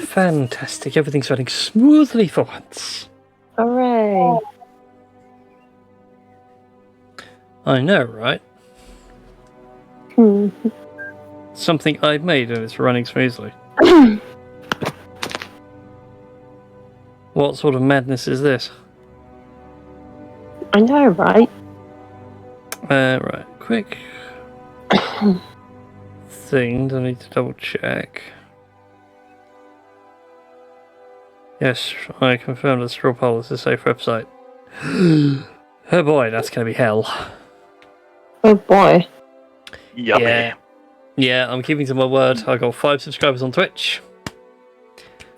fantastic. Everything's running smoothly for once. Hooray. I know, right? Something I've made and it's running smoothly. What sort of madness is this? I know, right? Right, quick thing I need to double check. Yes, I confirmed that straw poll is a safe website. Oh boy, that's gonna be hell. Oh boy. Yummy. Yeah, I'm keeping to my word. I got 5 subscribers on Twitch,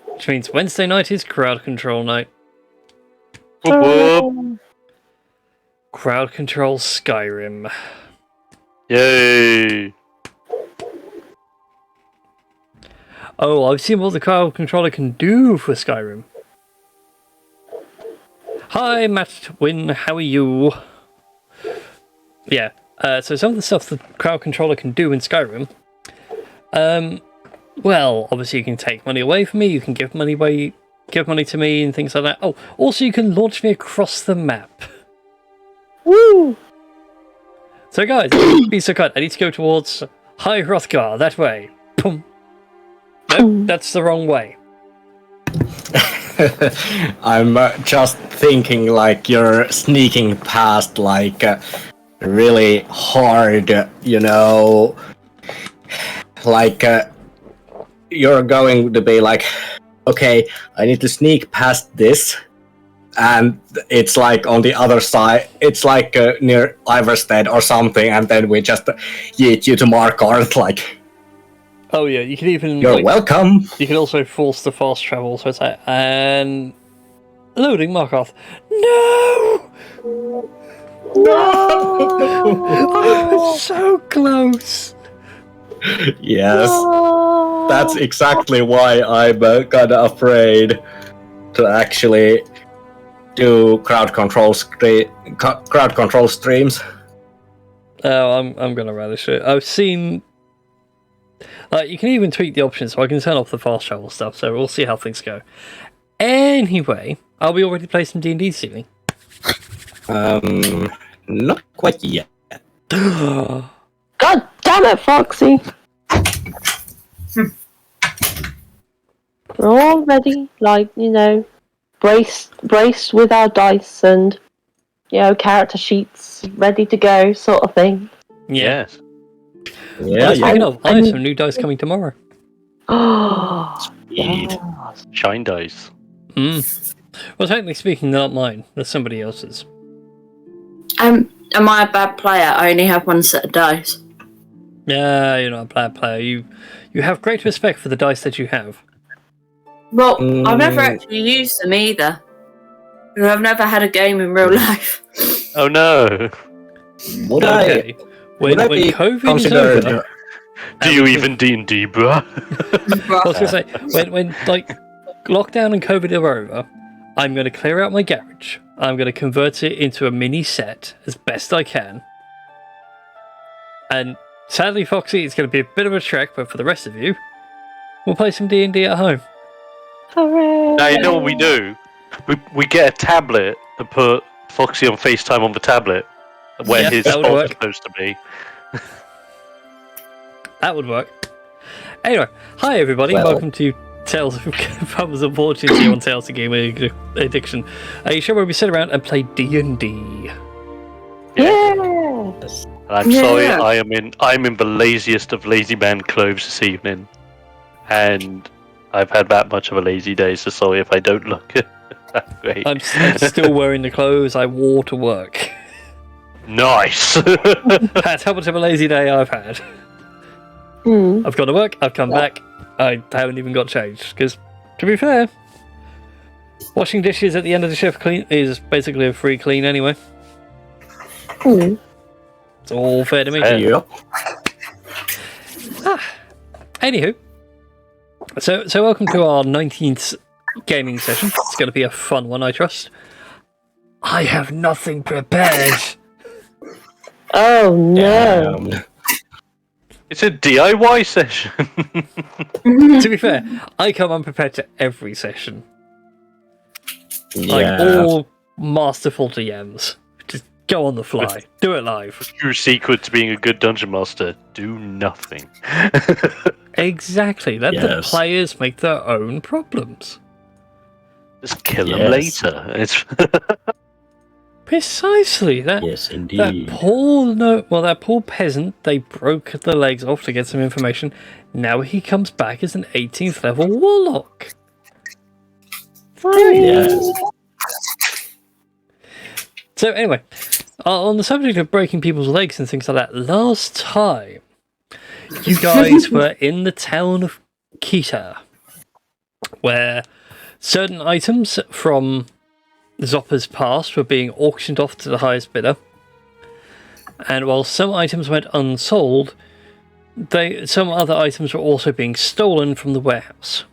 which means Wednesday night is crowd control night. Whoop whoop. Crowd control Skyrim. Yay. Oh, I've seen what the crowd controller can do for Skyrim. Hi, Matt Wynn, how are you? Yeah, so some of the stuff the crowd controller can do in Skyrim. Well, obviously you can take money away from me, you can give money to me and things like that. Oh, also you can launch me across the map. Woo! So guys, be so kind. I need to go towards High Hrothgar, that way. Boom. Nope, that's the wrong way. I'm just thinking like you're sneaking past like really hard, you know, like you're going to be like, okay, I need to sneak past this, and it's like on the other side, it's like near Iverstead or something, and then we just yeet you to Markarth, like. Oh yeah, you can even... You're welcome! You can also force the fast travel, so it's like... And... Loading Markarth. No! No! Oh, so close! Yes. No! That's exactly why I'm kind of afraid to actually do crowd control streams. Oh, I'm gonna relish it. I've seen... you can even tweak the options, so I can turn off the fast travel stuff, so we'll see how things go. Anyway, are we already playing some D&D this evening? Not quite yet. God damn it, Foxy! We're all ready, like, you know, braced with our dice and, you know, character sheets ready to go, sort of thing. Yes. Yeah, Speaking of, I have some new dice coming tomorrow. Oh, Sweet. Shine dice. Well, technically speaking, they're not mine. They're somebody else's. Am I a bad player? I only have one set of dice. Yeah, you're not a bad player. You have great respect for the dice that you have. Well, I've never actually used them either. I've never had a game in real life. Oh no. Would Okay. When COVID is over... Do you even D&D, bruh? I was going to say, when like, lockdown and COVID are over, I'm going to clear out my garage. I'm going to convert it into a mini set as best I can. And sadly, Foxy, it's going to be a bit of a trek, but for the rest of you, we'll play some D&D at home. hooray! Now, you know what we do? We get a tablet and put Foxy on FaceTime on the tablet, where his that would spot's work. supposed to be. That would work. Anyway, hi everybody, welcome to Tales of Fumbles and Fortunes here on Tales of Game Addiction, a show where we sit around and play D&D. Yeah! I'm sorry, I'm in the laziest of lazy man clothes this evening, and I've had that much of a lazy day, so sorry if I don't look that great. I'm still wearing the clothes I wore to work. Nice! That's how much of a lazy day I've had. I've gone to work, I've come back, I haven't even got changed, because, to be fair, washing dishes at the end of the shift clean is basically a free clean anyway. It's all fair to me. Yep. Anywho, so welcome to our 19th gaming session. It's going to be a fun one, I trust. I have nothing prepared. Oh no! It's a DIY session. To be fair, I come unprepared to every session. Like all masterful DMs. Just go on the fly. Do it live. Your secret to being a good dungeon master: do nothing. Exactly. Let the players make their own problems. Just kill them later. It's Precisely. Yes, indeed. That poor peasant, they broke the legs off to get some information. Now he comes back as an 18th level warlock. Yes. So anyway, on the subject of breaking people's legs and things like that, last time you guys were in the town of Kita, where certain items from Zoppa's past were being auctioned off to the highest bidder, and while some items went unsold, some other items were also being stolen from the warehouse.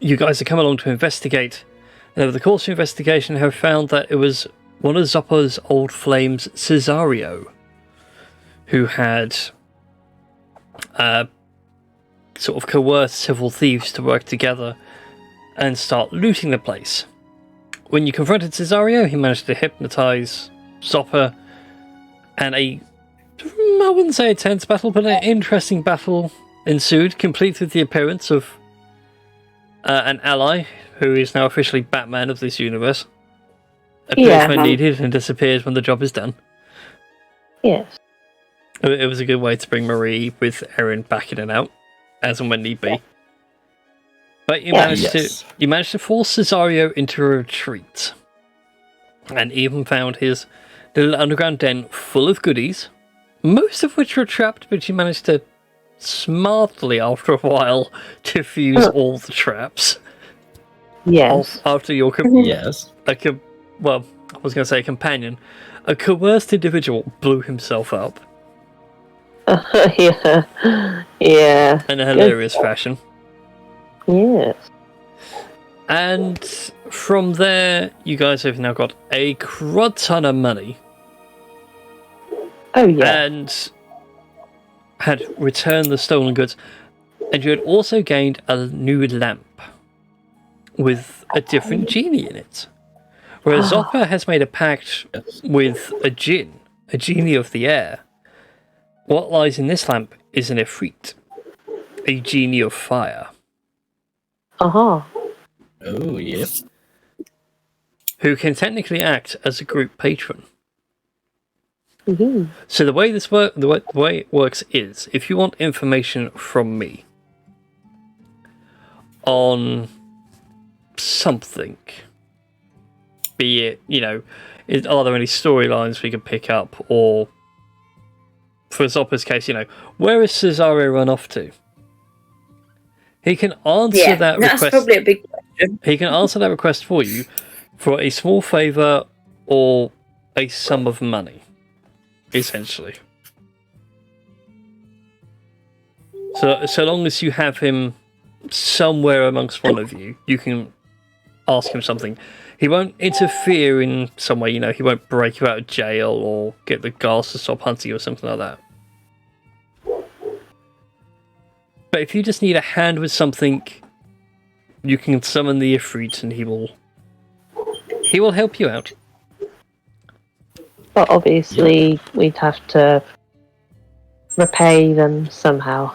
You guys have come along to investigate, and over the course of the investigation have found that it was one of Zoppa's old flames, Cesario, who had sort of coerced several thieves to work together and start looting the place. When you confronted Cesario, he managed to hypnotize Zoppa, and I wouldn't say a tense battle, but an interesting battle ensued, complete with the appearance of an ally who is now officially Batman of this universe. Appears when needed and disappears when the job is done. Yes. It was a good way to bring Marie with Erin back in and out, as and when need be. But you managed to force Cesario into a retreat, and even found his little underground den full of goodies, most of which were trapped, but you managed to smartly, after a while, defuse all the traps. Yes. After your I was going to say a companion, a coerced individual blew himself up. Yeah. In a hilarious fashion. Yes. And from there, you guys have now got a crud ton of money. Oh, yeah. And had returned the stolen goods. And you had also gained a new lamp with a different genie in it. Whereas Zoppa has made a pact with a genie of the air. What lies in this lamp is an Ifrit, a genie of fire. Oh, yep. Who can technically act as a group patron. Mm-hmm. So the way it works is, if you want information from me on something, be it, are there any storylines we can pick up, or for Zoppa's case, where is Cesario run off to? He can answer that request. That's probably a big question. He can answer that request for you for a small favour or a sum of money, essentially. So long as you have him somewhere amongst one of you, you can ask him something. He won't interfere in some way, he won't break you out of jail or get the guards to stop hunting you or something like that. But if you just need a hand with something, you can summon the Ifrit and he will help you out. But obviously, we'd have to repay them somehow.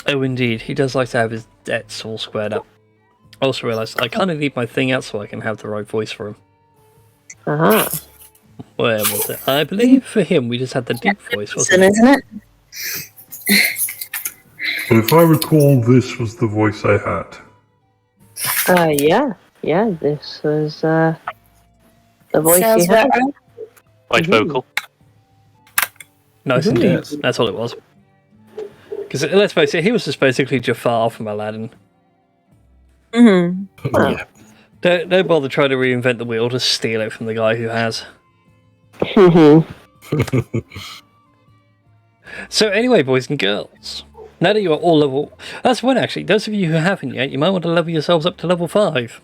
Oh, indeed. He does like to have his debts all squared up. I also realised I kind of need my thing out so I can have the right voice for him. Uh-huh. Where was it? I believe for him we just had the deep voice, wasn't it? Isn't it? Well, if I recall, this was the voice I had. Yeah, this was the voice Sounds you had. about right. Quite vocal. Nice indeed. That's all it was. Because let's face it, he was just basically Jafar from Aladdin. Mm-hmm. Yeah. Don't bother trying to reinvent the wheel, just steal it from the guy who has. So anyway, boys and girls, now that you're all level... That's one, actually. Those of you who haven't yet, you might want to level yourselves up to level 5.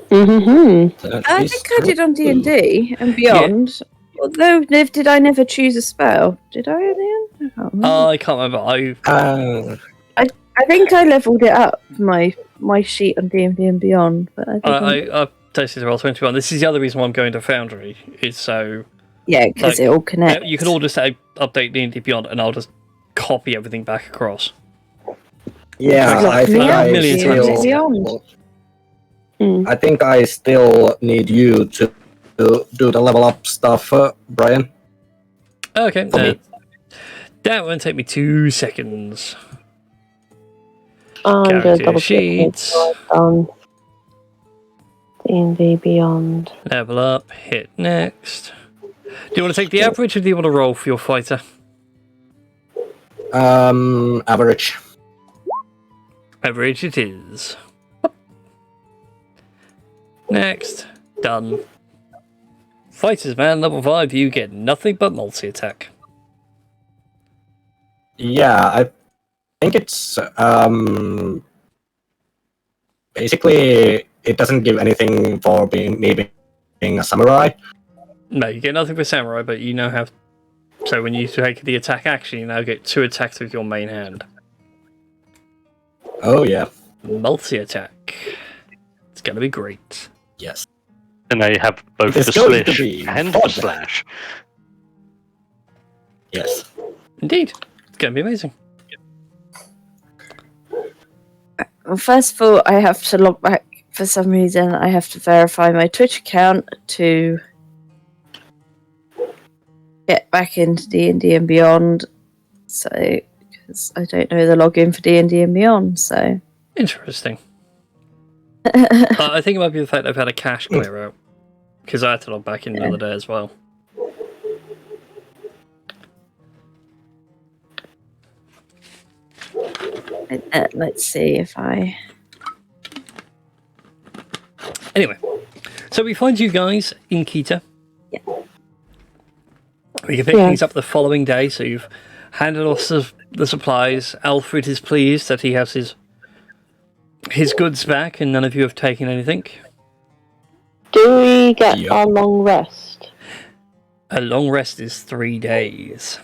Mm-hmm. I think I did on D&D and Beyond. Although, did I never choose a spell? Did I in the end? I can't remember. I think I leveled it up, my sheet on D&D and Beyond. But I've tasted the Roll21. This is the other reason why I'm going to Foundry. Is so... Yeah, because it all connects. You can all just update D&D Beyond, and I'll just copy everything back across. Yeah, I think I think I still need you to do the level up stuff, Brian. Okay, that won't take me 2 seconds. I'm going to double sheets. on D&D Beyond. Level up, hit next. Do you want to take the average, or do you want to roll for your fighter? Average. Average it is. Next. Done. Fighters, man, level 5, you get nothing but multi-attack. Yeah, I think it's basically it doesn't give anything for being a samurai. No, you get nothing for samurai, but you now have... So when you take the attack action, you now get 2 attacks with your main hand. Oh yeah. Multi-attack. It's gonna be great. Yes. And now you have both the slish and the slash. Yes. Indeed. It's gonna be amazing. Well, first of all, I have to log back. For some reason, I have to verify my Twitch account to get back into D&D and Beyond. So, because I don't know the login for D&D and Beyond, so... Interesting. I think it might be the fact I've had a cache clear out. Because I had to log back in the other day as well. Let's see if I... Anyway, so we find you guys in Kita. Yeah. We can pick things up the following day, so you've handed off the supplies. Alfred is pleased that he has his goods back and none of you have taken anything. Do we get our long rest? A long rest is 3 days.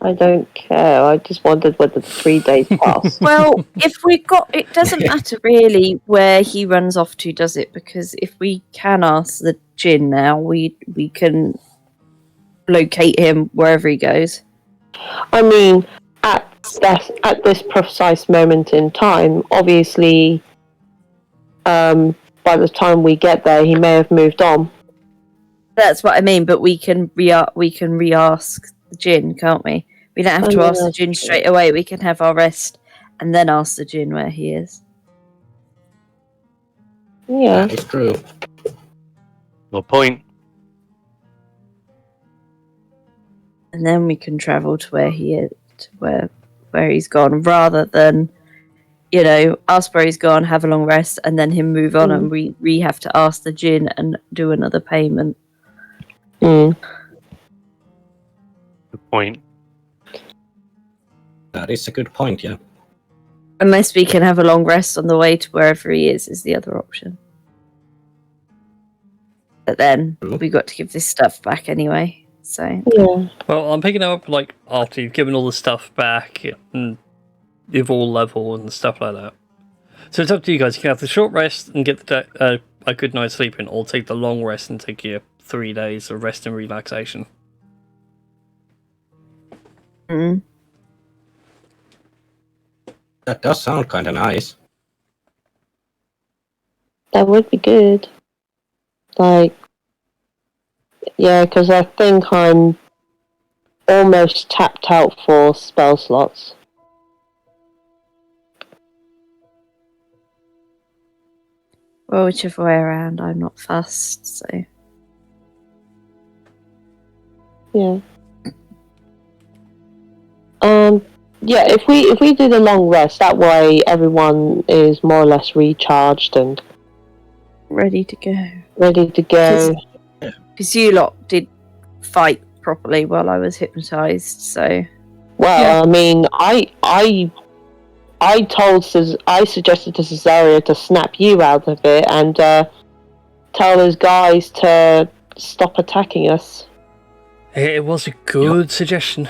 I don't care. I just wondered whether the 3 days passed. Well, if we got... It doesn't matter really where he runs off to, does it? Because if we can ask the djinn now, we can locate him wherever he goes. I mean, at this precise moment in time, obviously, by the time we get there, he may have moved on. That's what I mean, but we can re-ask the djinn, can't we? We don't have to ask the djinn straight away. We can have our rest and then ask the djinn where he is. Yeah, it's true. No point. And then we can travel to where he is, to where he's gone, rather than, ask where he's gone, have a long rest, and then him move on, and we have to ask the djinn and do another payment. Good point. That is a good point, yeah. Unless we can have a long rest on the way to wherever he is the other option. But then we got to give this stuff back anyway, so... Yeah. Well, I'm picking it up, after you've given all the stuff back, and you've all leveled and stuff like that. So it's up to you guys. You can have the short rest and get a good night's sleep in, or take the long rest and take your 3 days of rest and relaxation. Mm. That does sound kind of nice. That would be good. Because I think I'm almost tapped out for spell slots. Well, whichever way around, I'm not fussed, so... Yeah. Yeah, if we do the long rest, that way everyone is more or less recharged and ready to go. Because you lot did fight properly while I was hypnotized, so... Well, I mean, I suggested to Cesaria to snap you out of it and tell those guys to stop attacking us. It was a good suggestion.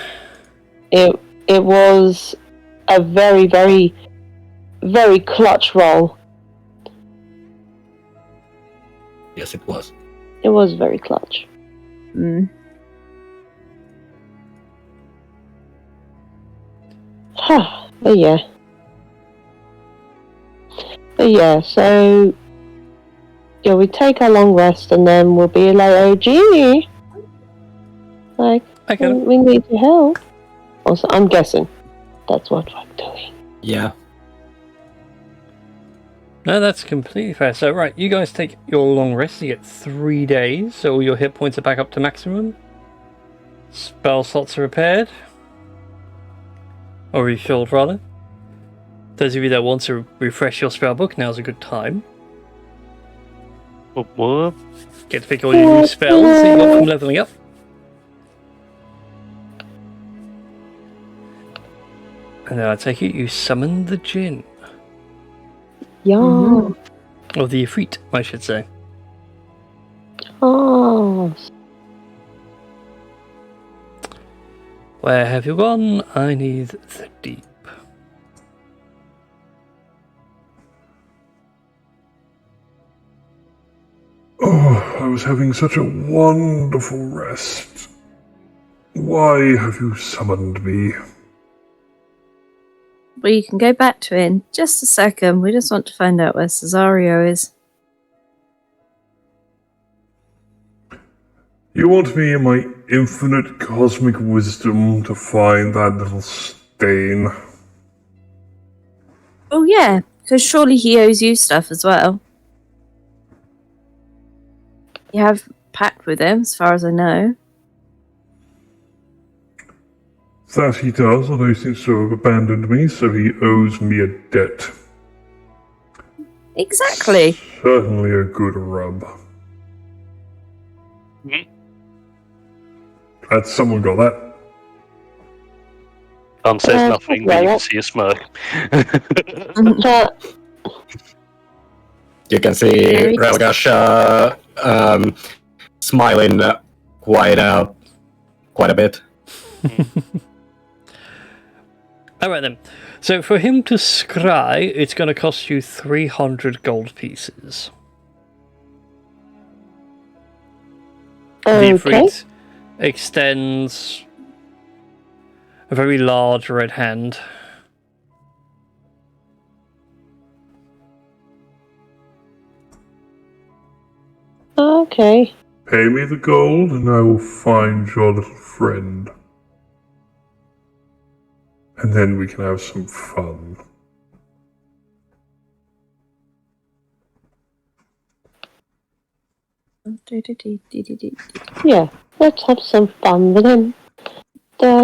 It was a very, very, very clutch roll. Yes, it was. It was very clutch. Mm. But yeah. So yeah, we take our long rest and then we'll be like, oh gee, like we need your help. Also, I'm guessing that's what I'm doing. Yeah. No, that's completely fair. So, right, you guys take your long rest. You get 3 days, so all your hit points are back up to maximum. Spell slots are repaired. Or refilled, rather. Those of you that want to refresh your spell book, now's a good time. What? Get to pick all your new spells that you got from leveling up. And then I take it you summoned the Djinn. Yeah. Or the Ifrit, I should say. Oh. Where have you gone? I need the deep. Oh, I was having such a wonderful rest. Why have you summoned me? Well, you can go back to it in just a second. We just want to find out where Cesario is. You want me in my infinite cosmic wisdom to find that little stain? Oh, yeah, because surely he owes you stuff as well. You have pact with him, as far as I know. That he does, although he seems to have abandoned me, so he owes me a debt. Exactly. Certainly a good rub. Glad someone got that. Khan says nothing, but you can see a smirk. You can see Relgash smiling quite a bit. Alright then. So for him to scry, it's going to cost you 300 gold pieces. The Ifrit extends a very large red hand. Okay. Pay me the gold and I will find your little friend. And then we can have some fun. Yeah, let's have some fun with him. I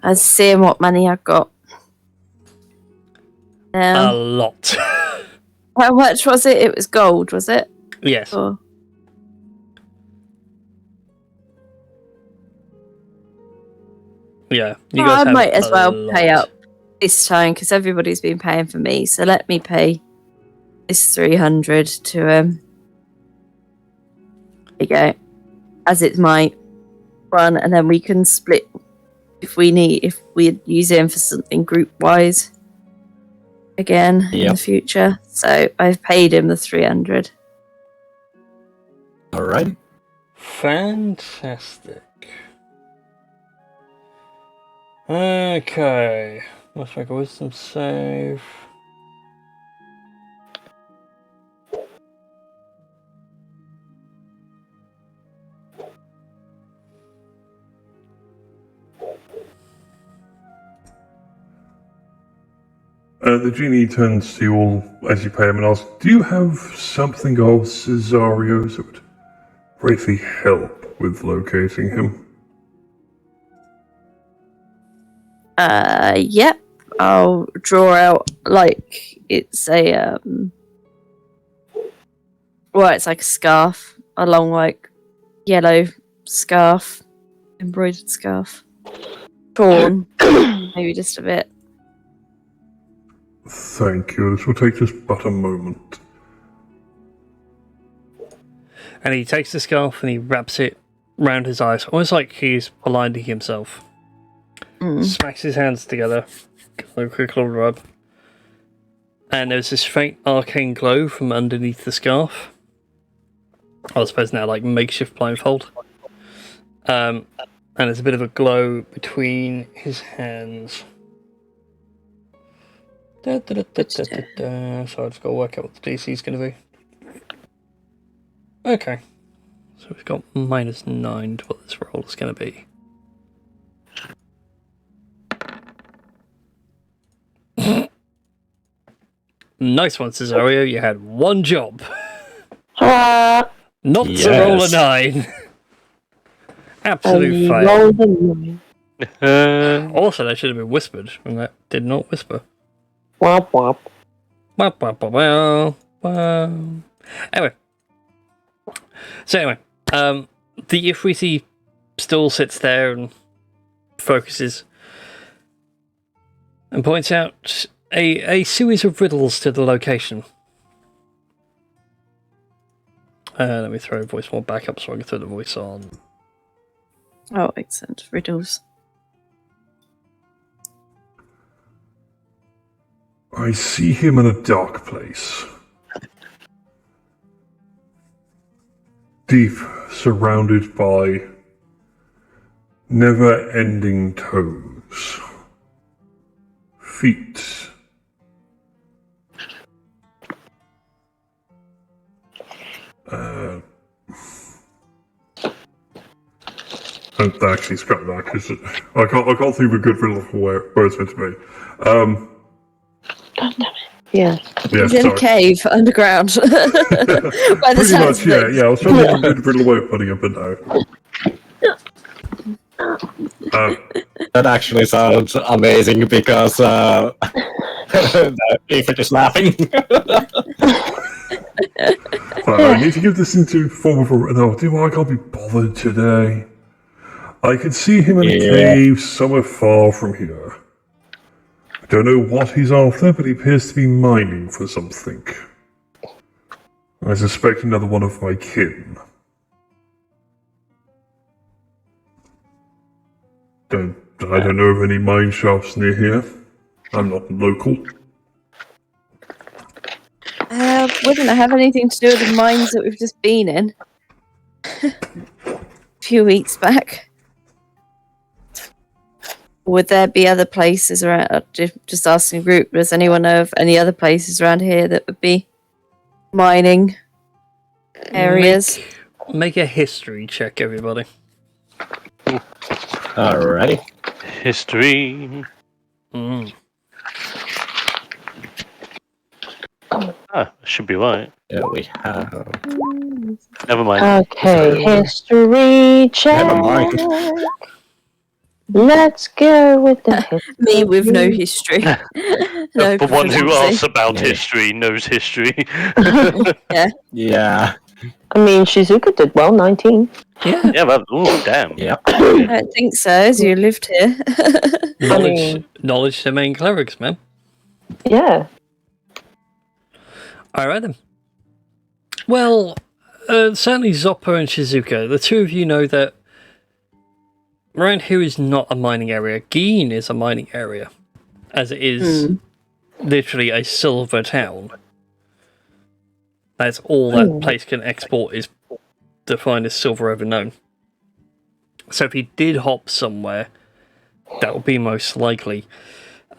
was seeing what money I got. A lot. How much was it? It was gold, was it? Yes. Or... Yeah. You guys I might as well lot. pay up this time because everybody's been paying for me. So let me pay this 300 to There you go. As it's my run, and then we can split if we use him for something group wise again in the future. So I've paid him the 300. Alright. Fantastic. Okay. Let's make a wisdom save. The genie turns to you all as you pay him and asks, do you have something of Cesario's that would greatly help with locating him? Yep. I'll draw out like it's a it's like a scarf, a long like yellow scarf, embroidered scarf, torn, maybe just a bit. Thank you. This will take just but a moment. And he takes the scarf and he wraps it round his eyes, almost like he's aligning himself. Smacks his hands together, a quick little rub, and there's this faint arcane glow from underneath the scarf. I suppose now like makeshift blindfold. And there's a bit of a glow between his hands. So I've just got to work out what the DC is going to be. Okay. So we've got -9 to what this roll is going to be. Nice one, Cesario. You had one job. Not to roll a 9. Absolute fail. Also, that should have been whispered, and that did not whisper. Womp womp. Anyway. The Ifriti still sits there and focuses and points out a series of riddles to the location. Let me throw voice more back up so I can throw the voice on. Oh, excellent. Riddles. I see him in a dark place. Deep, surrounded by never-ending toes. Feet. Don't actually scrap that because I can't think of a good riddle for where it's meant to be. God damn it. Yeah. He's in a cave underground. By the Pretty much, yeah. I was trying to think of a good riddle way of putting it, but no. That actually sounds amazing because if it is laughing. I need to give this into form of a... No, I can't be bothered today. I can see him in a cave somewhere far from here. I don't know what he's after, but he appears to be mining for something. I suspect another one of my kin. I don't know of any mine shafts near here. I'm not local. Wouldn't it have anything to do with the mines that we've just been in? A few weeks back. Would there be other places around? Just asking the group, does anyone know of any other places around here that would be mining areas? Make a history check, everybody. Alrighty. History. Should be right. Yeah, we have. Never mind. Okay, history check. Never mind. Let's go with the history. Me with no history. No the one who proficiency. asks about history knows history. Yeah. I mean, Shizuka did well, 19. Yeah, but damn. Yep. I don't think so, as you lived here. Knowledge domain clerics, man. Yeah. Alright then. Well, certainly Zoppo and Shizuka, the two of you know that around here is not a mining area. Geen is a mining area, as it is literally a silver town. That's all that place can export is the finest silver ever known. So if he did hop somewhere, that would be most likely.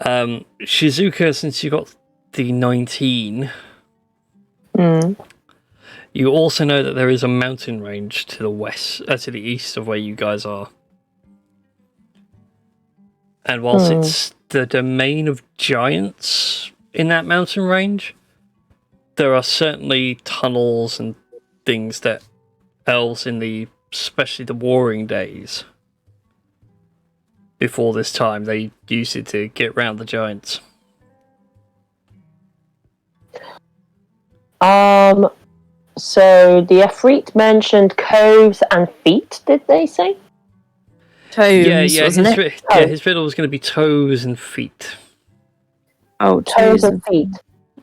Shizuka, since you got the 19, you also know that there is a mountain range to the west, to the east of where you guys are. And whilst it's the domain of giants in that mountain range, there are certainly tunnels and things that elves in especially the warring days, before this time, they used it to get around the giants. So the Efreet mentioned coves and feet, did they say? Toes, wasn't it? His riddle was going to be toes and feet. Oh, Toes and feet.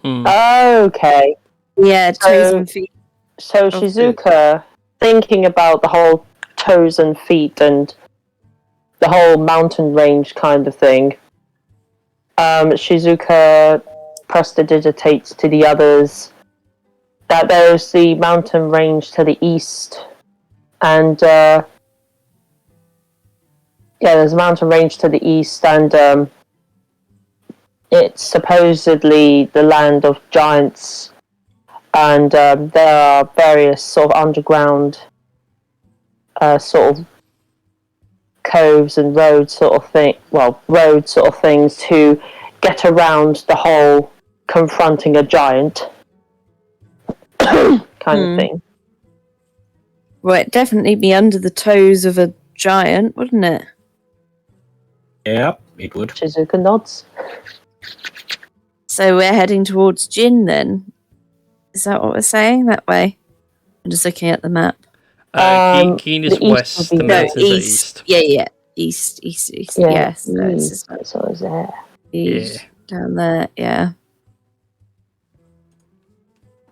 Mm. Okay. Yeah, toes and feet. So Shizuka, thinking about the whole toes and feet and the whole mountain range kind of thing. Shizuka prestidigitates to the others that there's the mountain range to the east, and there's a mountain range to the east, and it's supposedly the land of giants, and there are various sort of underground sort of coves and roads sort of things to get around the whole confronting a giant kind of thing. Well, it'd definitely be under the toes of a giant, wouldn't it? Yeah, it would. Shizuka nods. So we're heading towards Jin then? Is that what we're saying? That way? I'm just looking at the map. Keen is west, the mountains are east. Yeah. East. Yeah, Yes. So it's there. East, down there, yeah.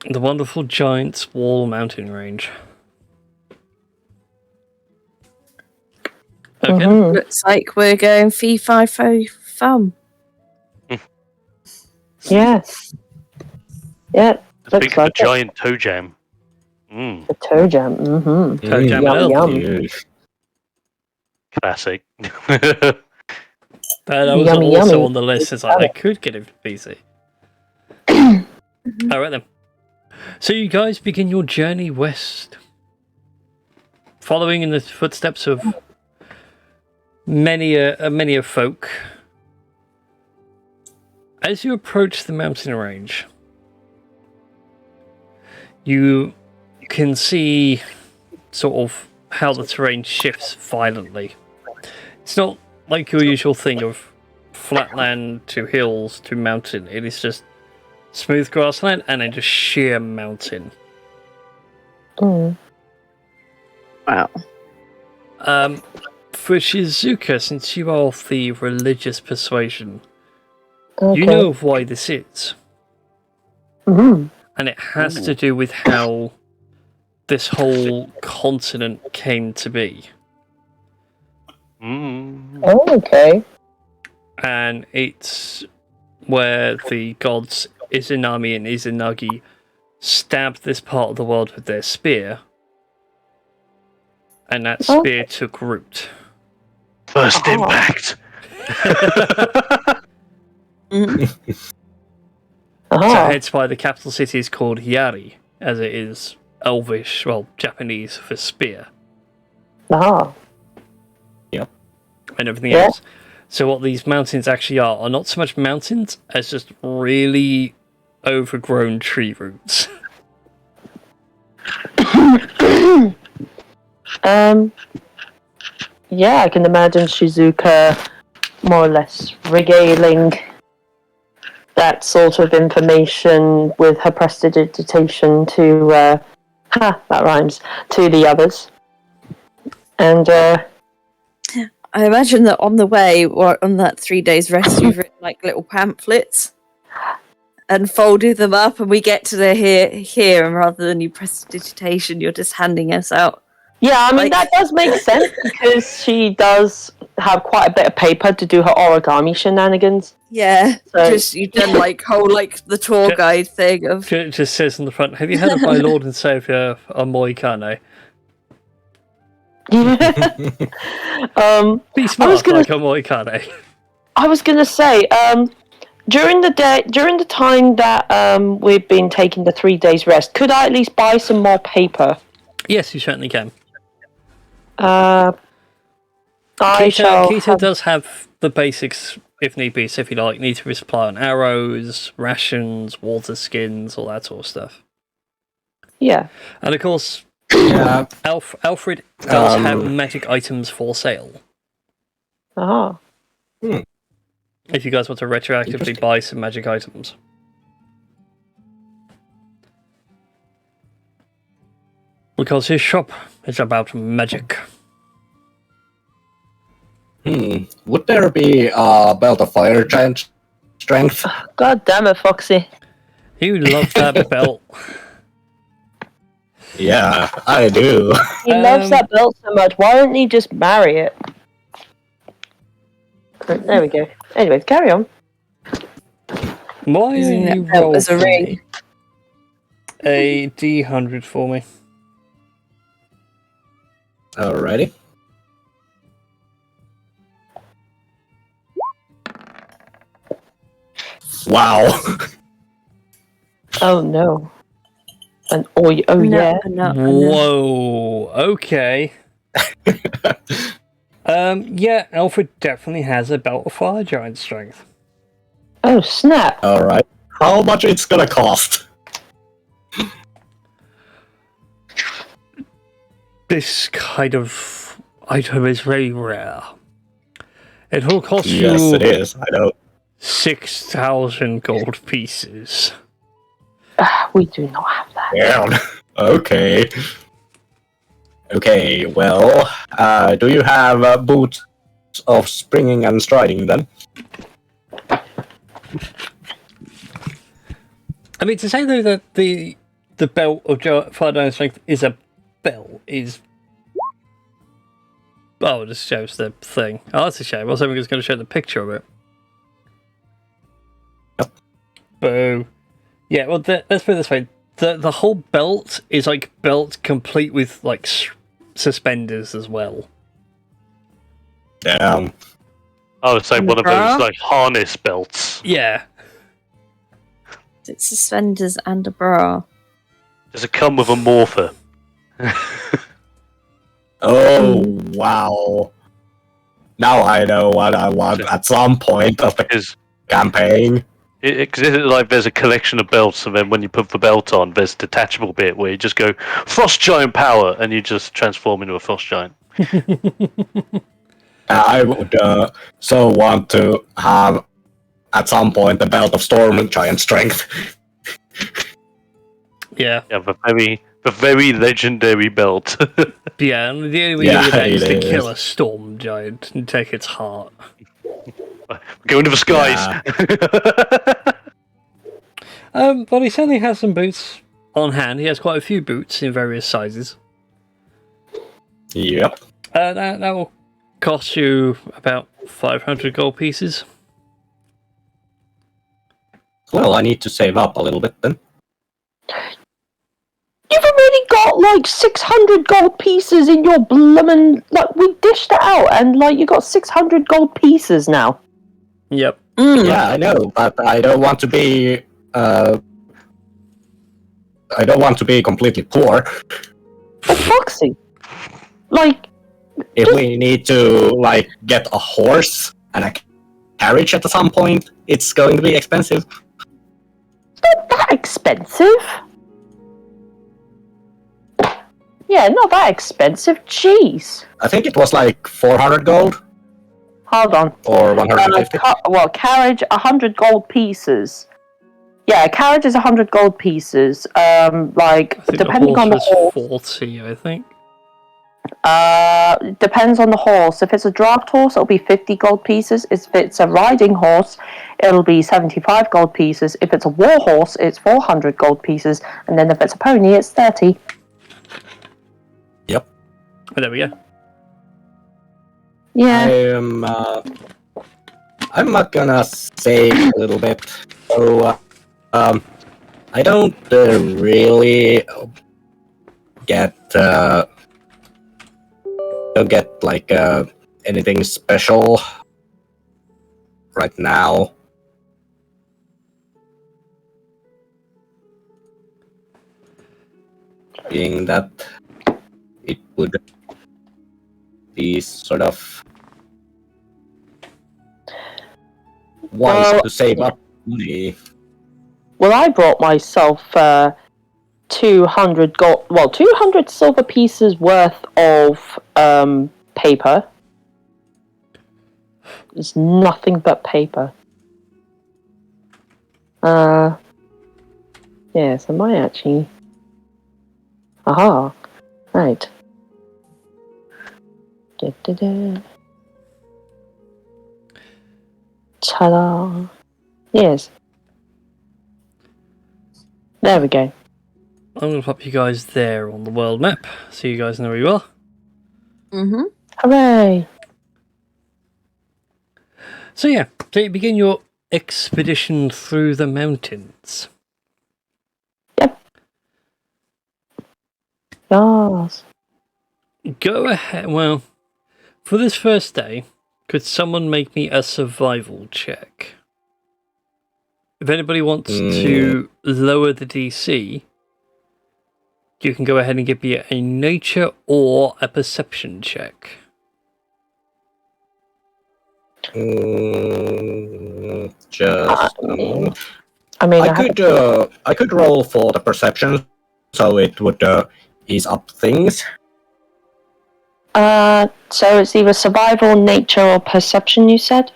The wonderful Giant's Wall mountain range. Okay. Looks like we're going fee fi fo fum. Yeah. Yeah. Speaking of giant toe jam. The toe jam. Mm-hmm. Toe jam Yum, and yum. Classic. that was Yummy, also yummy. on the list as I could get it for PC. Alright then. So you guys begin your journey west. Following in the footsteps of many a folk. As you approach the mountain range, you can see sort of how the terrain shifts violently. It's not like your usual thing of flatland to hills to mountain. It is just smooth grassland and then just sheer mountain. Mm. Wow. For Shizuka, since you are of the religious persuasion, Okay. you know of why this is. Mm-hmm. And it has to do with how this whole continent came to be. Oh, okay. And it's where the gods Izanami and Izanagi stabbed this part of the world with their spear, and that spear took root. First impact. So hence why the capital city is called Yari, as it is Elvish, well, Japanese for spear. Yep. And everything else. So what these mountains actually are not so much mountains as just really overgrown tree roots. Yeah, I can imagine Shizuka more or less regaling that sort of information with her prestidigitation to, that rhymes, to the others. And, I imagine that on the way, or on that 3 days rest, you've written like little pamphlets and folded them up, and we get to the here, and rather than you prestidigitation, you're just handing us out. yeah, I mean, that does make sense because she does have quite a bit of paper to do her origami shenanigans. Yeah, So- just you've done like whole like the tour guide thing of It just says on the front, have you heard of my Lord and Saviour, Amoikane? Be Be smart like Amoikane. I was gonna say, during the time that we've been taking the 3 days rest, could I at least buy some more paper? Yes, you certainly can. Keto does have the basics if need be, so if you like, need to supply on arrows, rations, water skins, all that sort of stuff. Yeah. And of course, Alfred does have magic items for sale. If you guys want to retroactively buy some magic items. Because his shop is about magic. Would there be a belt of fire giant strength? God damn it, Foxy. You love that belt. Yeah, I do. He loves that belt so much. Why don't he just marry it? There we go. Anyways, carry on. Why Using don't you that belt roll as a for ring. me a D100 for me? Alrighty. Wow. Oh no. And yeah. No. Whoa. Okay. Yeah, Alfred definitely has a belt of fire giant strength. Oh snap. Alright. How much it's gonna cost? This kind of item is very rare. It will cost Yes, you it is. I know. 6,000 gold pieces. We do not have that. Damn. Okay. Okay, well, do you have boots of springing and striding then? I mean, to say though that the belt of fire giant strength is a belt is... Oh, it just shows the thing. Oh, that's a shame. I was hoping it was going to show the picture of it. Yep. Boo. Yeah, well, let's put it this way. The whole belt is like belt complete with like suspenders as well. Damn. I would say one of those like harness belts. Yeah. It's suspenders and a bra. Does it come with a morpher? Oh, wow. Now I know what I want at some point of the campaign. Because like there's a collection of belts, and then when you put the belt on, there's a detachable bit where you just go Frost Giant power, and you just transform into a Frost Giant. I would so want to have at some point the belt of Storm Giant strength. Yeah. Yeah, the very legendary belt. Yeah, and the only way you do that is to kill a storm giant and take its heart. Go into the skies. Yeah. But he certainly has some boots on hand. He has quite a few boots in various sizes. Yep. That will cost you about 500 gold pieces. Well, I need to save up a little bit then. You've already got like 600 gold pieces in your bloomin'... Like, we dished it out and like you got 600 gold pieces now. Yep. Yeah, I know, but I don't want to be... I don't want to be completely poor. For fuck's sake. Like... If we need to, like, get a horse and a carriage at some point, it's going to be expensive. It's not that expensive. Yeah, not that expensive. Jeez. I think it was like 400 gold. Hold on. Or 150. Carriage, 100 gold pieces. Yeah, carriage is 100 gold pieces. Like, depending on the horse. 40, I think. Depends on the horse. If it's a draft horse, it'll be 50 gold pieces. If it's a riding horse, it'll be 75 gold pieces. If it's a war horse, it's 400 gold pieces. And then if it's a pony, it's 30. Yep. Oh, there we go. Yeah. I'm not gonna save a little bit. So, I don't really don't get like anything special right now. Being that it would be sort of wise to save up money. Well, I brought myself 200 gold. Well, 200 silver pieces worth of paper. It's nothing but paper. Yes, am I actually? Aha! Right. Da-da-da. Ta-da! Yes. There we go. I'm going to pop you guys there on the world map so you guys know where you are. Mm-hmm. Hooray! So yeah, so you begin your expedition through the mountains. Yep. Yes. Go ahead. Well, for this first day, could someone make me a survival check? If anybody wants to lower the DC, you can go ahead and give me a nature or a perception check. Just. I mean, I could roll for the perception, so it would ease up things. So it's either survival, nature, or perception. You said.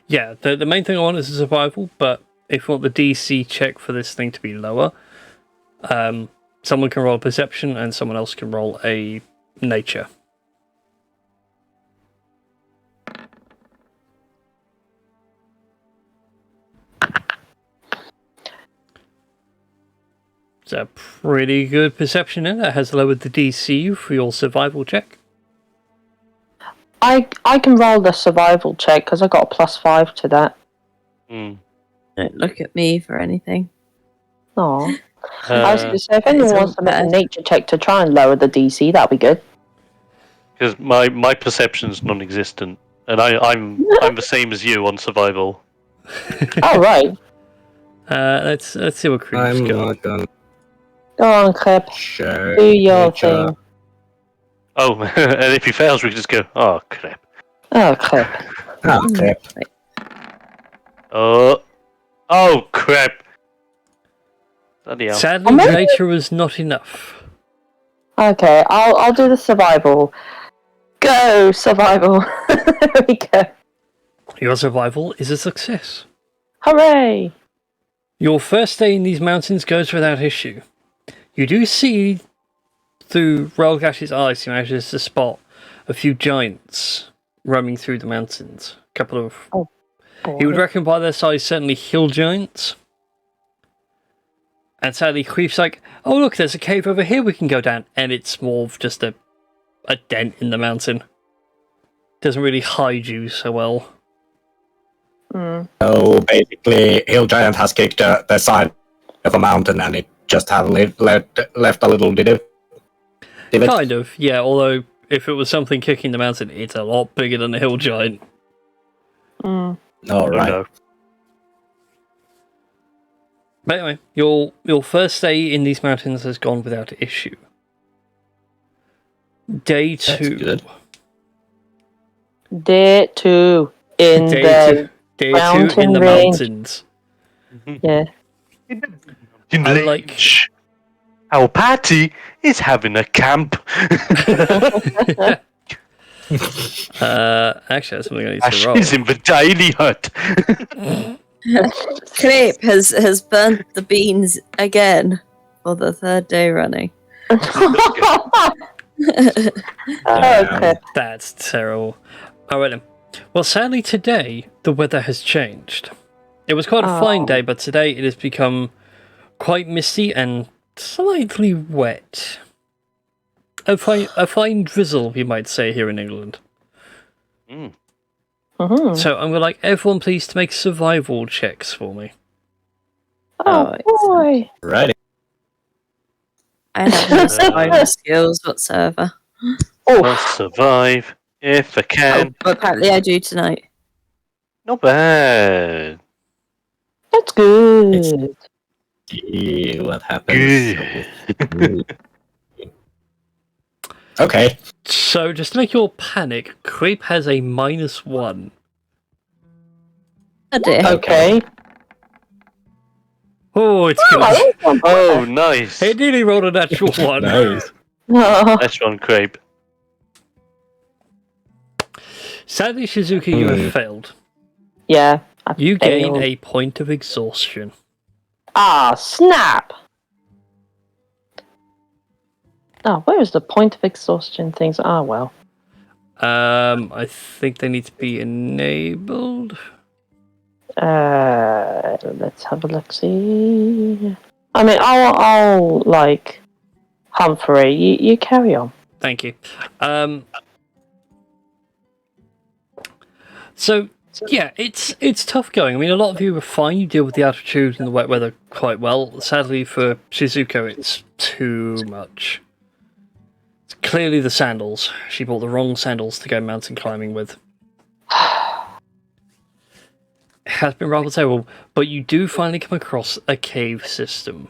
Yeah, the main thing I want is a survival, but if you want the DC check for this thing to be lower, someone can roll a perception and someone else can roll a nature. It's a pretty good perception in that has lowered the DC for your survival check. I can roll the survival check because I got a +5 to that. Mm. Don't look at me for anything. Oh, I was going to say if anyone It's wants to make a bad. nature check to try and lower the DC, that'd be good. Because my perception's non-existent, and I'm the same as you on survival. Oh right, Let's see what Creep's I'm got. not gonna go on, Clip. share. Do your nature. thing. Oh, and if he fails, we can just go, oh, crap. Oh, Clip. Ah, crap. Oh, crap. Bloody hell. Sadly, maybe- nature was not enough. Okay, I'll do the survival. Go survival. There we go. Your survival is a success. Hooray! Your first day in these mountains goes without issue. You do see, through Rolgash's eyes, he manages to spot a few giants roaming through the mountains. A couple of... Boy. He would reckon by their size, certainly hill giants. And sadly, Creep's like, oh look, there's a cave over here we can go down. And it's more of just a dent in the mountain. Doesn't really hide you so well. So basically, Hill Giant has kicked the side of a mountain, and it just have left a little divot. Kind of, yeah, although if it was something kicking the mountain, it's a lot bigger than a hill giant. All Oh, right. no. But anyway, your first day in these mountains has gone without issue. Day That's 2. good. Day 2 in Day the 2 in mountain the range. mountains. Yeah. In I the like- range, our party is having a camp. Actually, that's something I need to Ash roll. is in the tiny hut. Clip has burnt the beans again for the third day running. Okay. That's terrible. Alright then. Well, sadly today, the weather has changed. It was quite a fine day, but today it has become quite misty and slightly wet. A fine drizzle, you might say, here in England. Mhm. So I'm going to like everyone please to make survival checks for me. Oh boy. Right. I have no survival skills whatsoever. I'll survive if I can. But apparently I do tonight. Not bad. That's good. See what happens. Okay. So just to make your panic, Creep has a -1. Oh dear. Okay. Oh, it's good. Oh, nice. It nearly rolled a natural 1. Nice. Oh, That's one crepe. Sadly, Shizuki, you have failed. yeah. I You gain failed. a point of exhaustion. Ah, snap! Oh, where is the point of exhaustion things? Ah, well. I think they need to be enabled. Let's have a look. See. I mean, I'll like, Humphrey, you carry on. Thank you. So yeah, it's tough going. I mean, a lot of you are fine. You deal with the altitude and the wet weather quite well. Sadly for Shizuko, it's too much. It's clearly the sandals. She bought the wrong sandals to go mountain climbing with. It has been rather terrible, but you do finally come across a cave system.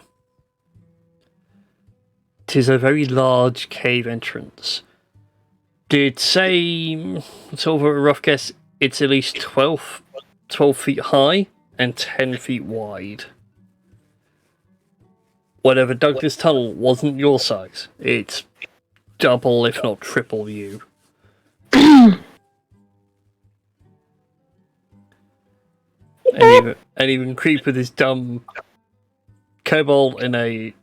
It is a very large cave entrance. Did say, sort of a rough guess, it's at least 12 feet high and 10 feet wide. Whatever dug this tunnel wasn't your size. It's double, if not triple you. And even Creep with his dumb kobold in a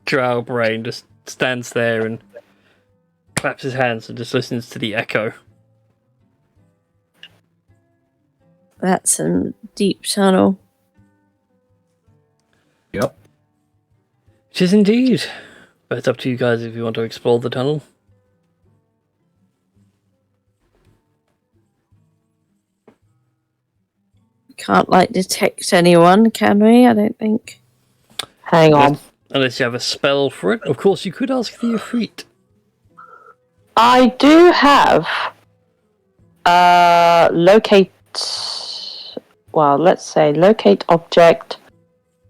drow brain just stands there and claps his hands and just listens to the echo. That's a deep tunnel. Yep. It is indeed. But it's up to you guys if you want to explore the tunnel. Can't, like, detect anyone, can we? I don't think. Hang on. Unless you have a spell for it. Of course, you could ask the Ifrit. I do have locate. Well, let's say locate object.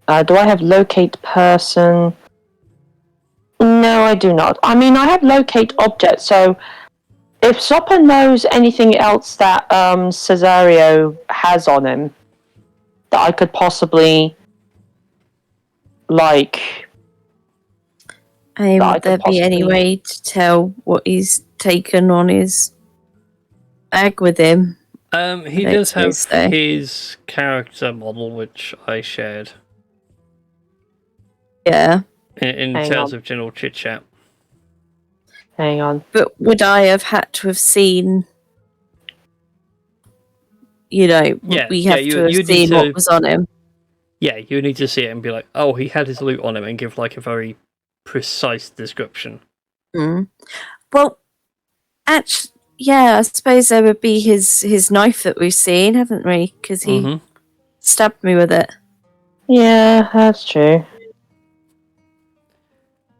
Do I have locate person? No, I do not. I mean, I have locate object. So, if Zopper knows anything else that Cesario has on him, that I could possibly like. Would there be any way to tell what he's taken on his bag with him? He does have his character model, which I shared. Yeah. In terms of general chit chat. Hang on. But would I have had to have seen? You know, we have to have seen what was on him. Yeah, you need to see it and be like, oh, he had his loot on him, and give like a very precise description. Mm. Well, actually, yeah, I suppose there would be his knife that we've seen, haven't we? Because he stabbed me with it. Yeah, that's true.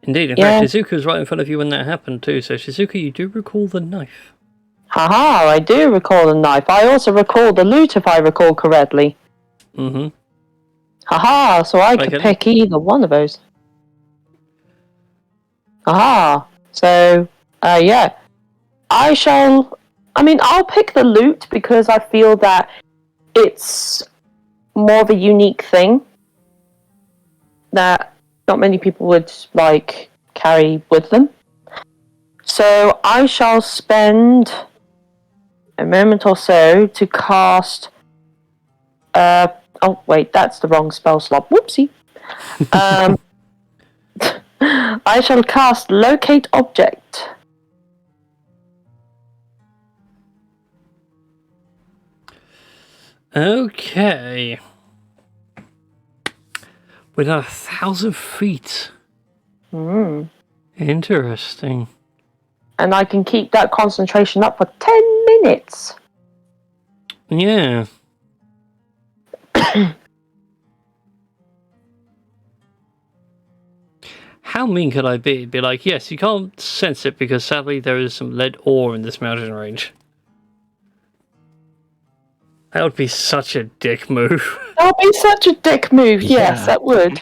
Indeed. In fact, Shizuka was right in front of you when that happened too. So, Shizuka, you do recall the knife. Haha, I do recall the knife. I also recall the loot, if I recall correctly. Mm-hmm. Haha, so I could pick either one of those. Aha, so, yeah. I'll pick the loot because I feel that it's more of a unique thing that not many people would, like, carry with them. So I shall spend a moment or so to cast... oh, wait, that's the wrong spell slot. Whoopsie. I shall cast Locate Object. Okay. With 1,000 feet. Interesting. And I can keep that concentration up for 10 minutes. Yeah. How mean could I be? Be like, yes, you can't sense it because sadly there is some lead ore in this mountain range. That would be such a dick move. That would be such a dick move, yes, that would.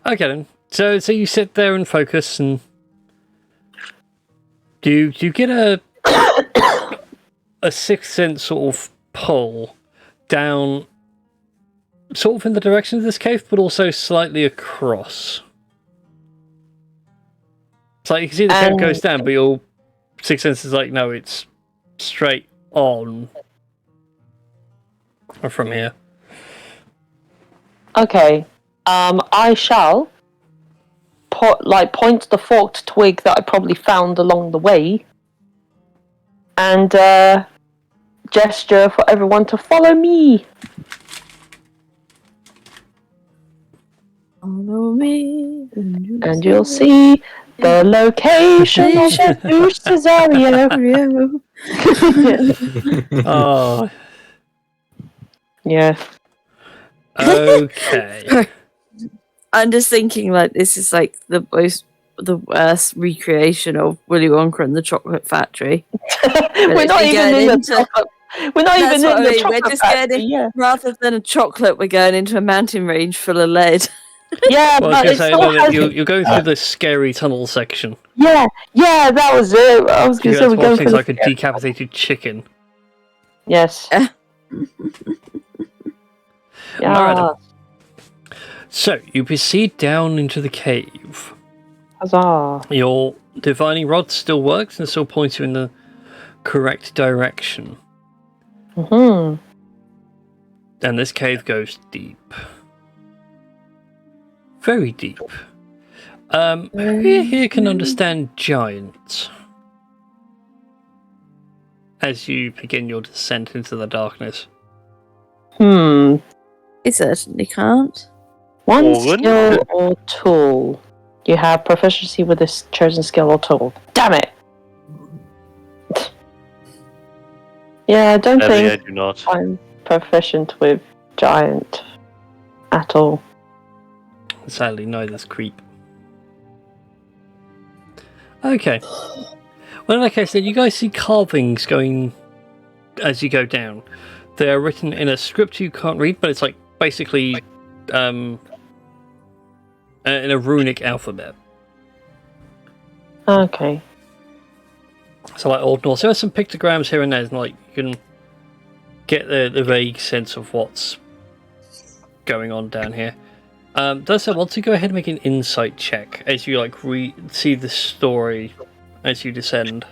Okay then. So you sit there and focus, and do you get a sixth sense sort of pull down, sort of in the direction of this cave, but also slightly across. It's like you can see the cave goes down, but your sixth sense is like, no, it's straight on from here. Okay. I shall point the forked twig that I probably found along the way, and gesture for everyone to follow me. Follow me. And you'll see the location of the douche Cesario. Oh, Yeah. okay. I'm just thinking like this is like the worst recreation of Willy Wonka and the Chocolate Factory. We're not even in the chocolate. We're not even in the chocolate We're just factory. going in, Yeah. rather than a chocolate, we're going into a mountain range full of lead. Yeah, Well, I but was it's going still to say, has... you're going through the scary tunnel section. Yeah, that was it. I was going to say You're we're going watching for like a decapitated chicken. Yes. Yeah. Alright. So, you proceed down into the cave. Huzzah. Your divining rod still works and still points you in the correct direction. Mm-hmm. And this cave goes deep. Very deep. Who here can understand giants? As you begin your descent into the darkness. I certainly can't. One Organ? skill or tool. You have proficiency with this chosen skill or tool. Damn it! Yeah, I don't Sadly, I think do not. I'm proficient with giant at all. Sadly, neither's creep. Okay. Well, in that case, then you guys see carvings going as you go down. They are written in a script you can't read, but it's like basically in a runic alphabet. Okay. So like Old Norse. There are some pictograms here and there, and like you can get the vague sense of what's going on down here. Does I want to go ahead and make an insight check as you like see the story as you descend.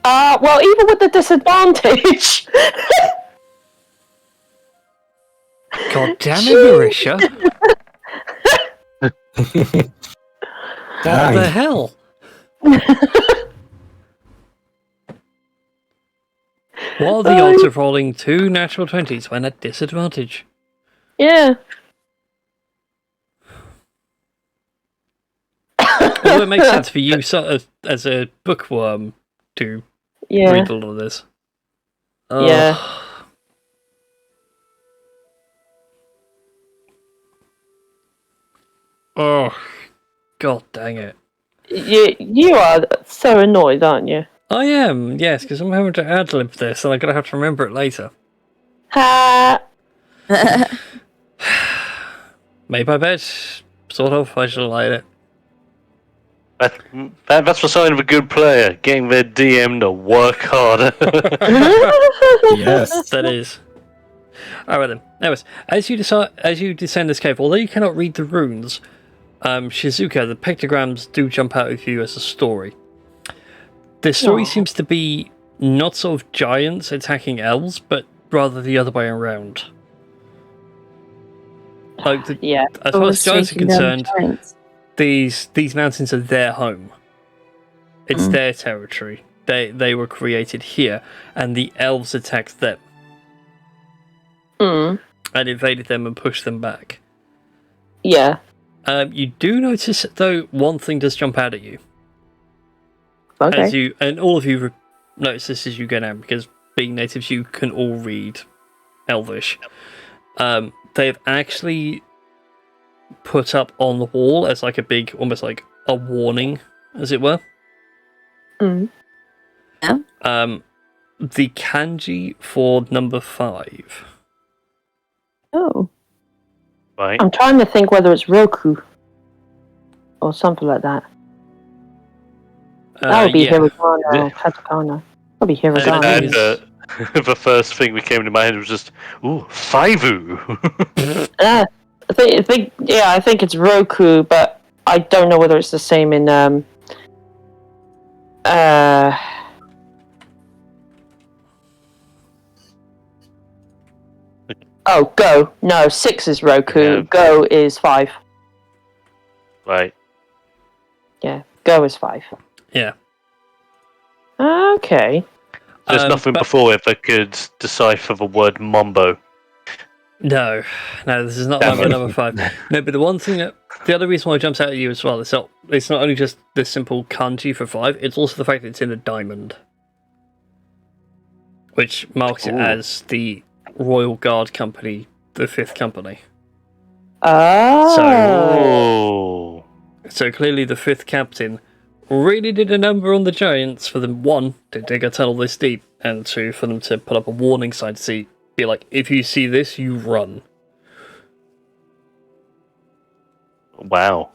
Well, even with the disadvantage. God damn it, Marisha! What the hell? What are the odds of rolling 2 natural 20s when at disadvantage? Yeah. Although it makes sense for you as a bookworm to read all of this. Yeah. Oh, god dang it. You are so annoyed, aren't you? I am, yes, because I'm having to ad-lib this and I'm going to have to remember it later. Ha! Made my bed, sort of, I should have lied it. That's the sign of a good player, getting their DM to work harder. Yes. That is. Alright then. Anyways, as you descend this cave, although you cannot read the runes, Shizuka, the pictograms do jump out of you as a story. The story seems to be not sort of giants attacking elves, but rather the other way around. Like as far as giants are concerned, these mountains are their home. It's their territory. They were created here, and the elves attacked them. And invaded them and pushed them back. Yeah. You do notice, though, one thing does jump out at you. Okay. And all of you notice this as you go down, because being natives, you can all read Elvish. They've actually put up on the wall as like a big, almost like a warning, as it were. Yeah. The kanji for number 5. Oh. Right. I'm trying to think whether it's Roku or something like that. That would be Hiragana or Katakana. That would be Hiragana. And the first thing that came to mind was just, ooh, Faivu. I think it's Roku, but I don't know whether it's the same in Oh, Go. No, 6 is Roku. Yeah. Go is 5. Right. Yeah, Go is 5. Yeah. Okay. There's nothing before it that could decipher the word Mombo. No, this is not Mambo number 5. No, but the other reason why it jumps out at you as well, it's not only just the simple kanji for 5, it's also the fact that it's in a diamond. Which marks it as the Royal Guard Company, the 5th company. Oh. So clearly the 5th captain really did a number on the Giants for them, 1, to dig a tunnel this deep, and 2, for them to put up a warning sign to be like, if you see this, you run. Wow.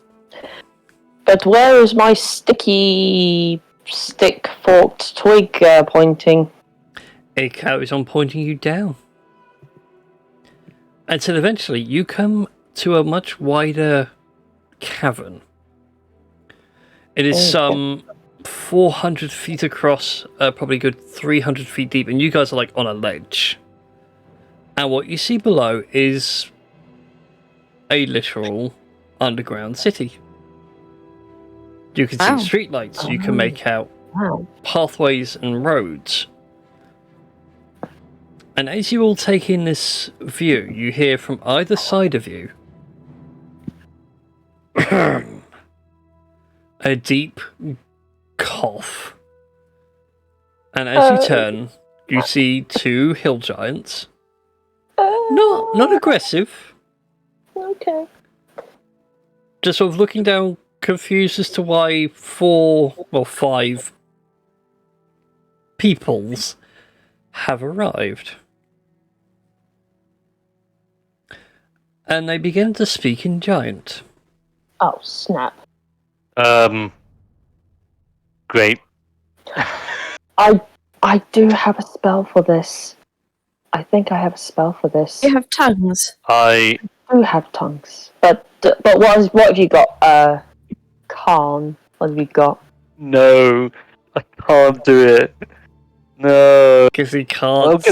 But where is my sticky stick forked twig pointing? It carries on pointing you down. And so eventually you come to a much wider cavern. It is some 400 feet across, probably a good 300 feet deep, and you guys are like on a ledge. And what you see below is a literal underground city. You can see streetlights, you can make out pathways and roads. And as you all take in this view, you hear from either side of you a deep cough. And as you turn, you see 2 hill giants. Not aggressive. Okay. Just sort of looking down, confused as to why 5 peoples have arrived. And they begin to speak in giant. Oh, snap. Great. I do have a spell for this. I think I have a spell for this. You have tongues. I do have tongues. But what have you got? Khan. What have you got? No, I can't do it. No. Because he can't.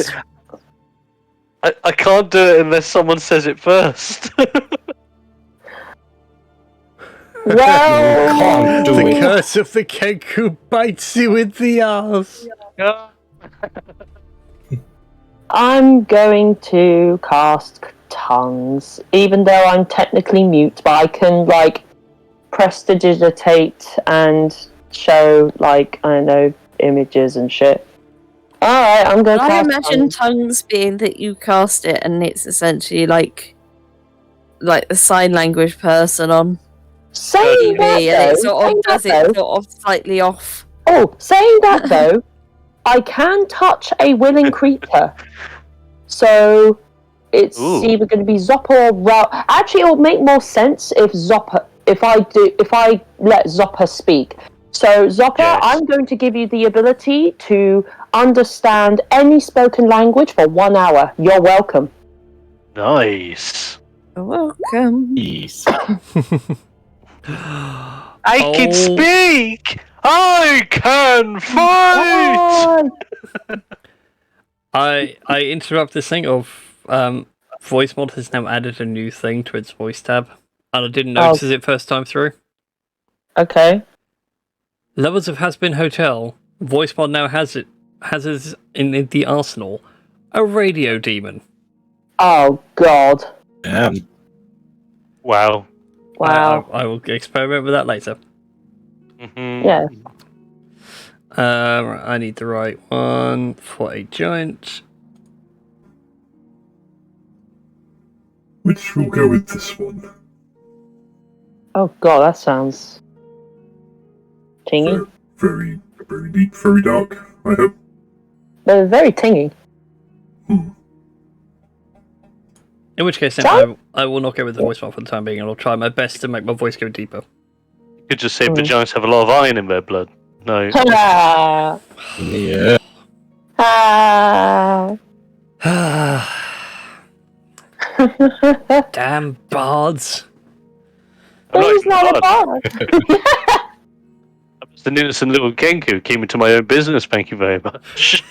I can't do it unless someone says it first. Well, the curse of the Kenku bites you in the arse. I'm going to cast tongues, even though I'm technically mute, but I can, prestidigitate and show, I don't know, images and shit. Alright, I'm going to cast I imagine tongues being that you cast it and it's essentially like the sign language person on saying that, TV, and it sort of does it sort of slightly off. Oh, saying that though, I can touch a willing creature. So it's either going to be Zoppa or Ralph. Actually, it will make more sense if I let Zoppa speak. So Zoppa, yes. I'm going to give you the ability to understand any spoken language for 1 hour. You're welcome. Nice. You're welcome. Yes. I can speak! I can fight! I interrupt this thing of VoiceMod has now added a new thing to its voice tab, and I didn't notice it first time through. Okay. Levels of Has Been Hotel. VoiceMod now has in the arsenal a radio demon. Oh God. Damn. Wow. Wow. I will experiment with that later. Mm-hmm. Yeah. I need the right one for a giant. Which will go with this one? Oh God, that sounds tingy. Very, very deep, very dark, I hope. But very tingy. In which case, then, I will not go with the voice one for the time being, and I'll try my best to make my voice go deeper. You could just say the giants have a lot of iron in their blood. No. Yeah. Damn bards. Who's not a bard? I'm just an innocent little Genku who came into my own business, thank you very much.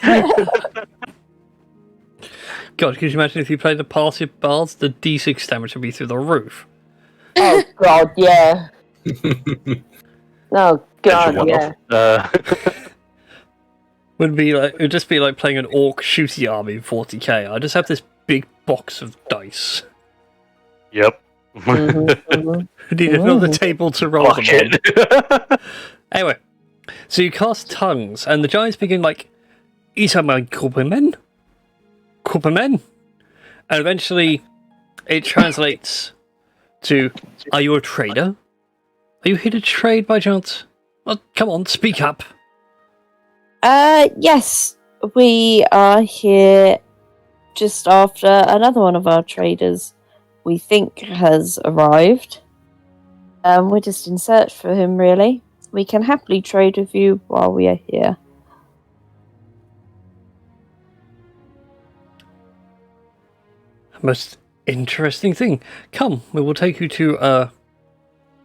God, could you imagine if you played a party of bards, the D6 damage would be through the roof. Oh God, yeah. Oh God, yeah. it would just be like playing an orc shooty army in 40k. I just have this big box of dice. Yep. Need another table to roll them on. Anyway, so you cast tongues, and the giants begin like, "Is my Kupermen?" And eventually, it translates to, "Are you a trader? Are you here to trade by chance? Well, come on, speak up." Yes, we are here just after another one of our traders we think has arrived. We're just in search for him, really. We can happily trade with you while we are here. Most interesting thing. Come, we will take you to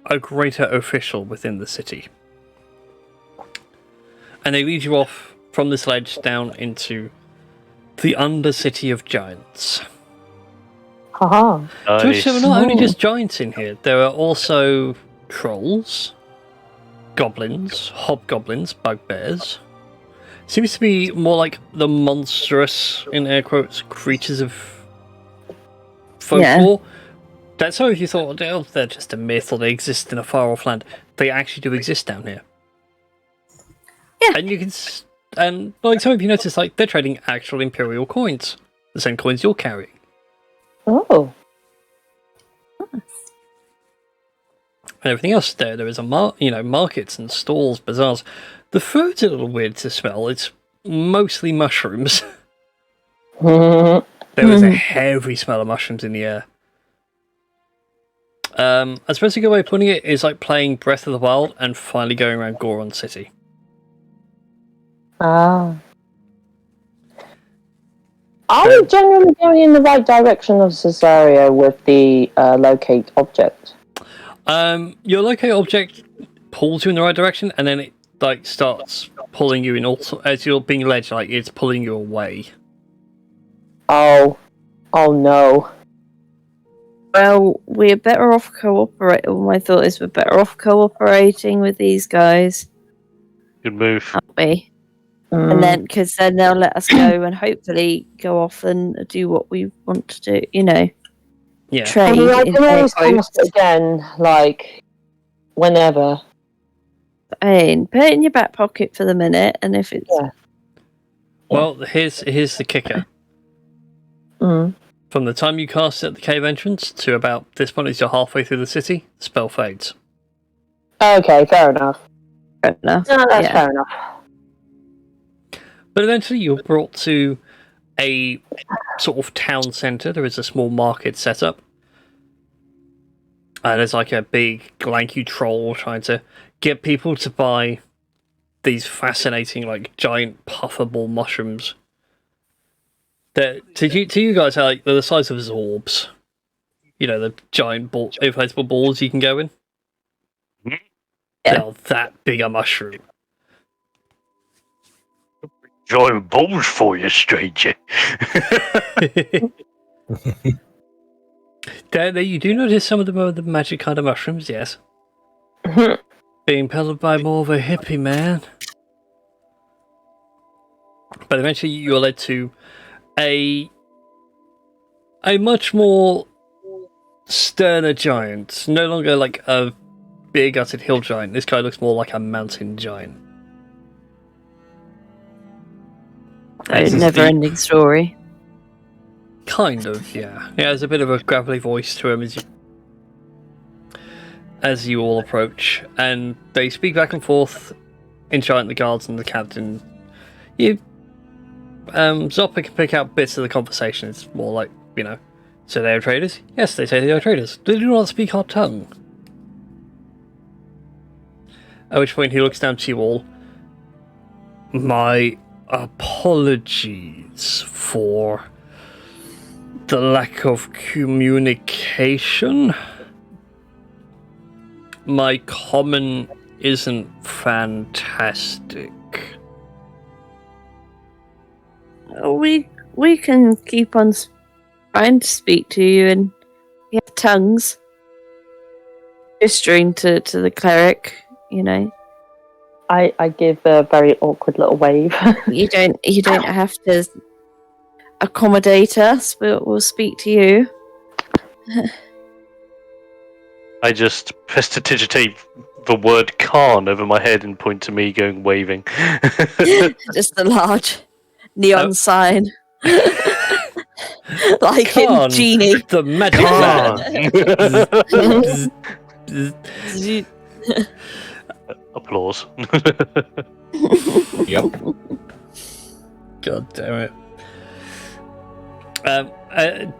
a greater official within the city. And they lead you off from this ledge down into the Undercity of Giants. Haha. To which there are not only just giants in here, there are also trolls, goblins, hobgoblins, bugbears. Seems to be more like the monstrous, in air quotes, creatures of folklore. Yeah. That's how if you thought, oh, they're just a myth or they exist in a far off land. They actually do exist down here. Yeah. And you can, and like some of you notice, like they're trading actual imperial coins, the same coins you're carrying. Oh. And everything else there is markets and stalls, bazaars. The food's a little weird to smell. It's mostly mushrooms. There is a heavy smell of mushrooms in the air. I suppose a good way of putting it is like playing Breath of the Wild and finally going around Goron City. Ah. Are we generally going in the right direction of Cesario with the locate object? Your locate object pulls you in the right direction, and then it like starts pulling you in also as you're being led, like it's pulling you away. Oh no. Well, we're better off cooperating. My thought is we're better off cooperating with these guys. Good move. Aren't we? And then, because then they'll let us go and hopefully go off and do what we want to do, Yeah. Trade. I can always cast it again, like, whenever. I mean, put it in your back pocket for the minute, and if it's... Yeah. Well, here's the kicker. From the time you cast it at the cave entrance to about this point, as you're halfway through the city, the spell fades. Okay, fair enough. Fair enough. No, that's fair enough. But eventually you're brought to a sort of town centre. There is a small market set up. And there's like a big lanky troll trying to get people to buy these fascinating, like, giant puffable mushrooms. To you guys, they're the size of Zorbs. The giant inflatable balls you can go in. Yeah. They're that big a mushroom. Giant balls for you, stranger. There, you do notice some of them are the magic kind of mushrooms, yes. Being peddled by more of a hippie man. But eventually you're led to a much more sterner giant. No longer like a big gutted hill giant. This guy looks more like a mountain giant. A never-ending story. Kind of, yeah. Yeah, there's a bit of a gravelly voice to him as you all approach, and they speak back and forth in giant, the guards and the captain. Zoppa can pick out bits of the conversation. It's more like, so they are traders? Yes, they say they are traders. They do not speak our tongue. At which point he looks down to you all. My apologies for the lack of communication. My common isn't fantastic. We can keep on trying to speak to you, and we have tongues. Gesturing to the cleric, I give a very awkward little wave. You don't have to accommodate us. We'll speak to you. I just prestidigitate the word Khan over my head and point to me going waving. Just a large neon sign. Like Khan, in Genie. the magic man. Applause. Yep. God damn it.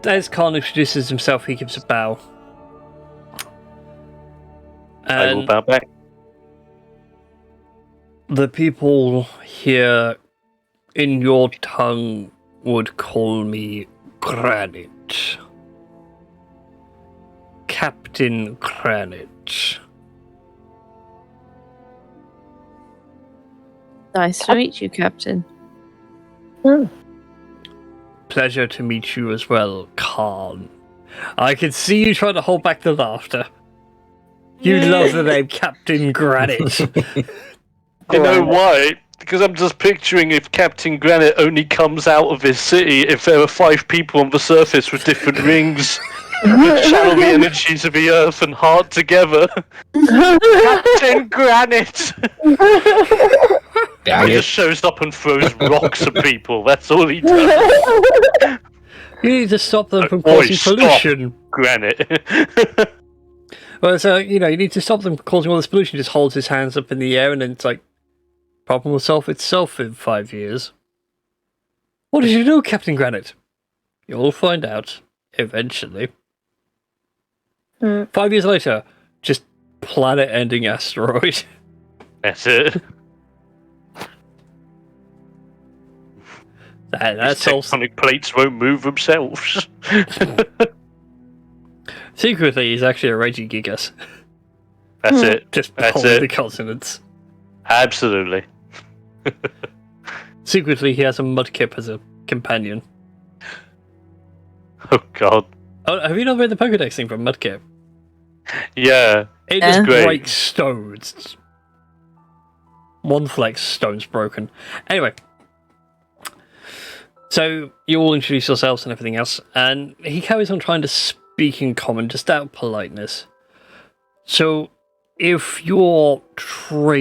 As Khan introduces himself, he gives a bow. I will bow back. The people here in your tongue would call me Granite. Captain Granite. Nice to meet you, Captain. Pleasure to meet you as well, Khan. I can see you trying to hold back the laughter. You love the name Captain Granite. You know why? Because I'm just picturing if Captain Granite only comes out of his city if there are 5 people on the surface with different rings that channel the energies of the earth and heart together. Captain Granite! He just shows up and throws rocks at people. That's all he does. You need to stop them from causing pollution. Granite. Well, so, you need to stop them causing all this pollution. Just holds his hands up in the air and then it's like, problem will solve itself in 5 years. What did you do, Captain Granite? You'll find out, eventually. 5 years later, just planet-ending asteroid. That's it. That's all. Tectonic plates won't move themselves. Secretly, he's actually a raging gigas. That's it. Just That's pulling it. the consonants. Absolutely. Secretly, he has a mudkip as a companion. Oh god. Oh, have you not read the Pokedex thing from Mudkip? Yeah. It Yeah. just Great. breaks stones. One flex, stone's broken. Anyway. So, you all introduce yourselves and everything else, and he carries on trying to speak in common, just out of politeness. So, if you're traders,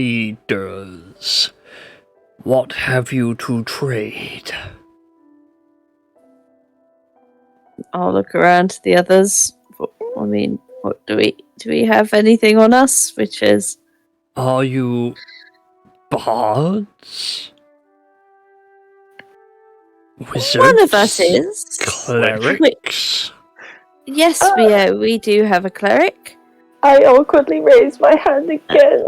what have you to trade? I'll look around to the others. I mean, what do we have anything on us? Which is Are you bards? Wizards? one of us is. Clerics? Yes, we do have a cleric I awkwardly raise my hand again,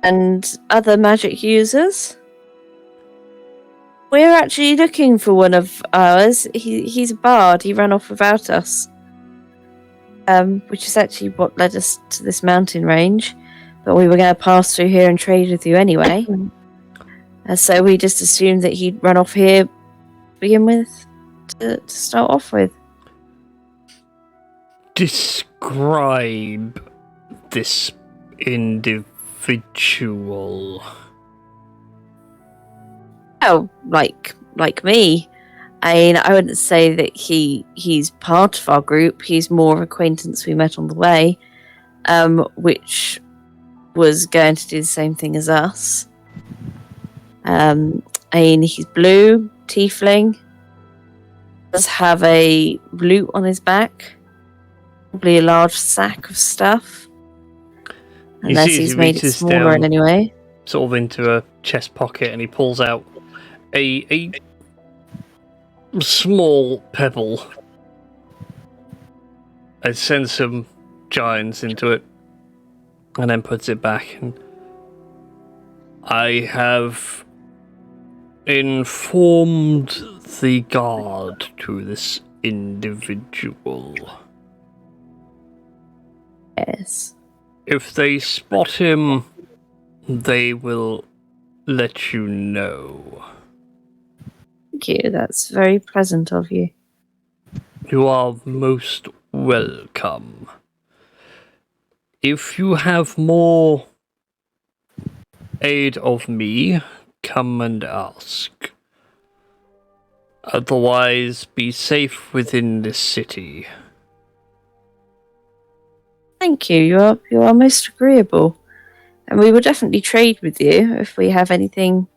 and other magic users. We're actually looking for one of ours. He's a bard. He ran off without us. Which is actually what led us to this mountain range. But we were going to pass through here and trade with you anyway. So we just assumed that he'd run off here to begin with, to start off with. Describe this individual. Oh, like me. I mean, I wouldn't say that he's part of our group. He's more of acquaintance we met on the way, which was going to do the same thing as us. I mean, he's blue, tiefling, does have a lute on his back, probably a large sack of stuff, unless he's made it smaller in any way. Sort of into a chest pocket, and he pulls out a small pebble and sends some giants into it, and then puts it back. And I have informed the guard to this individual. Yes. If they spot him, they will let you know. Thank you. That's very pleasant of you. You are most welcome. If you have more aid of me, come and ask. Otherwise, be safe within this city. Thank you. You are most agreeable, and we will definitely trade with you if we have anything